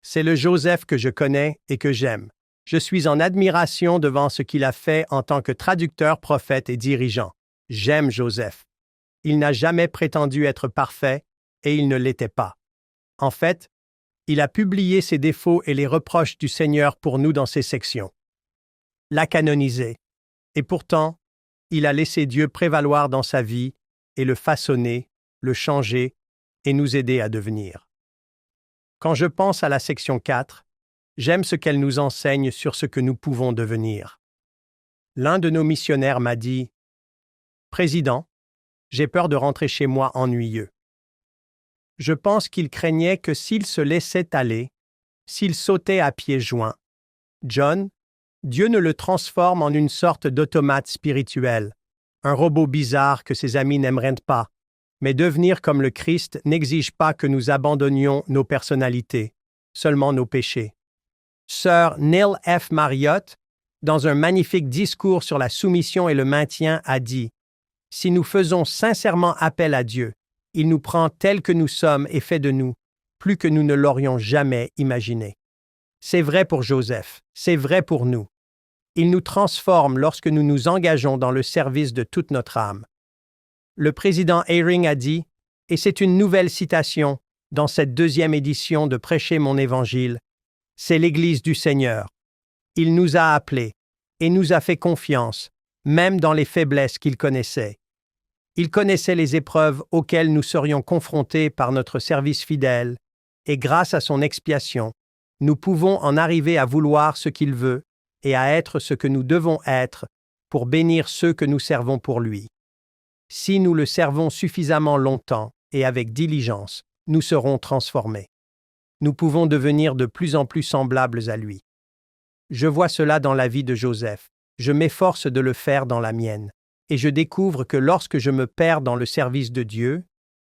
C'est le Joseph que je connais et que j'aime. Je suis en admiration devant ce qu'il a fait en tant que traducteur, prophète et dirigeant. J'aime Joseph. Il n'a jamais prétendu être parfait et il ne l'était pas. En fait, il a publié ses défauts et les reproches du Seigneur pour nous dans ses sections. L'a canonisé. Et pourtant, il a laissé Dieu prévaloir dans sa vie et le façonner, le changer et nous aider à devenir. Quand je pense à la section 4, j'aime ce qu'elle nous enseigne sur ce que nous pouvons devenir. L'un de nos missionnaires m'a dit « Président, j'ai peur de rentrer chez moi ennuyeux. » Je pense qu'il craignait que s'il se laissait aller, s'il sautait à pieds joints, John, Dieu ne le transforme en une sorte d'automate spirituel, un robot bizarre que ses amis n'aimeraient pas, mais devenir comme le Christ n'exige pas que nous abandonnions nos personnalités, seulement nos péchés. Sir Neil F. Marriott, dans un magnifique discours sur la soumission et le maintien, a dit « Si nous faisons sincèrement appel à Dieu, il nous prend tels que nous sommes et fait de nous, plus que nous ne l'aurions jamais imaginé. » C'est vrai pour Joseph, c'est vrai pour nous. Il nous transforme lorsque nous nous engageons dans le service de toute notre âme. Le président Eyring a dit, et c'est une nouvelle citation dans cette deuxième édition de Prêcher mon Évangile, c'est l'Église du Seigneur. Il nous a appelés et nous a fait confiance, même dans les faiblesses qu'il connaissait. Il connaissait les épreuves auxquelles nous serions confrontés par notre service fidèle, et grâce à son expiation, nous pouvons en arriver à vouloir ce qu'il veut et à être ce que nous devons être pour bénir ceux que nous servons pour lui. Si nous le servons suffisamment longtemps et avec diligence, nous serons transformés. Nous pouvons devenir de plus en plus semblables à lui. Je vois cela dans la vie de Joseph. Je m'efforce de le faire dans la mienne. Et je découvre que lorsque je me perds dans le service de Dieu,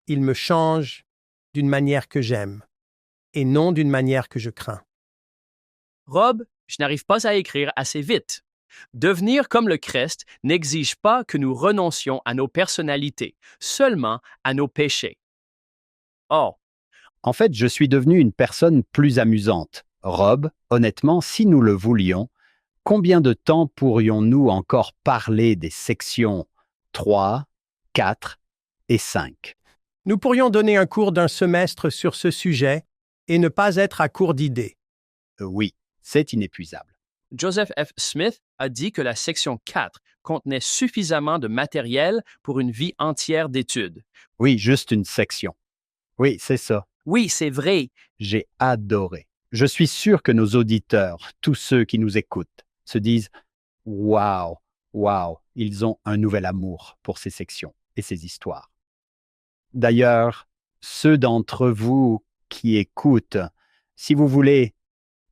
il me change d'une manière que j'aime et non d'une manière que je crains. Rob, je n'arrive pas à écrire assez vite. Devenir comme le Christ n'exige pas que nous renoncions à nos personnalités, seulement à nos péchés. Or, En fait, je suis devenu une personne plus amusante. Rob, honnêtement, si nous le voulions, combien de temps pourrions-nous encore parler des sections 3, 4 et 5? Nous pourrions donner un cours d'un semestre sur ce sujet et ne pas être à court d'idées. Oui, c'est inépuisable. Joseph F. Smith a dit que la section 4 contenait suffisamment de matériel pour une vie entière d'études. Oui, juste une section. Oui, c'est ça. Oui, c'est vrai. J'ai adoré. Je suis sûr que nos auditeurs, tous ceux qui nous écoutent, se disent « Waouh, waouh, ils ont un nouvel amour pour ces sections et ces histoires. » D'ailleurs, ceux d'entre vous qui écoutent, si vous voulez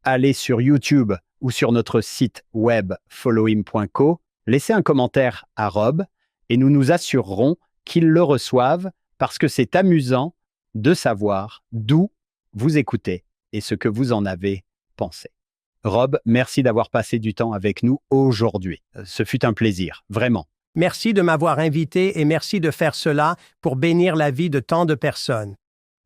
aller sur YouTube ou sur notre site web followhim.co, laissez un commentaire à Rob et nous nous assurerons qu'ils le reçoivent parce que c'est amusant de savoir d'où vous écoutez et ce que vous en avez pensé. Rob, merci d'avoir passé du temps avec nous aujourd'hui. Ce fut un plaisir, vraiment. Merci de m'avoir invité et merci de faire cela pour bénir la vie de tant de personnes.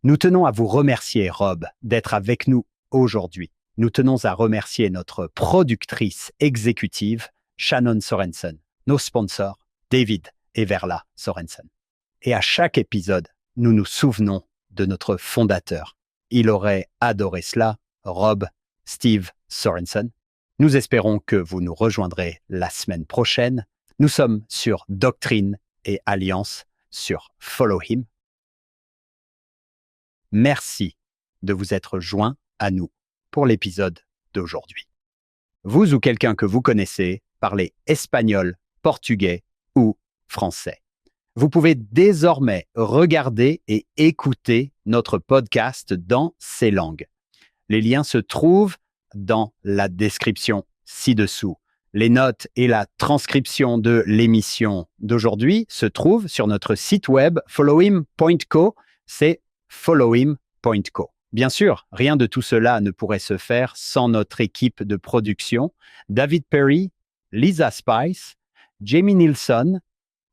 Nous tenons à vous remercier, Rob, d'être avec nous aujourd'hui. Nous tenons à remercier notre productrice exécutive, Shannon Sorensen, nos sponsors, David et Verla Sorensen. Et à chaque épisode, nous nous souvenons de notre fondateur. Il aurait adoré cela, Rob Steve Sorensen. Nous espérons que vous nous rejoindrez la semaine prochaine. Nous sommes sur Doctrine et Alliance sur Follow Him. Merci de vous être joints à nous pour l'épisode d'aujourd'hui. Vous ou quelqu'un que vous connaissez parlez espagnol, portugais ou français. Vous pouvez désormais regarder et écouter notre podcast dans ces langues. Les liens se trouvent dans la description ci-dessous. Les notes et la transcription de l'émission d'aujourd'hui se trouvent sur notre site web followhim.co. C'est followhim.co. Bien sûr, rien de tout cela ne pourrait se faire sans notre équipe de production. David Perry, Lisa Spice, Jamie Nilsson,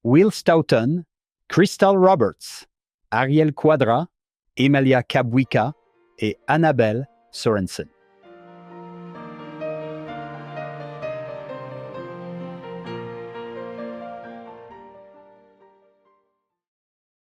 Will Stoughton, Crystal Roberts, Ariel Quadra, Emilia Kabwika et Annabelle Sorensen.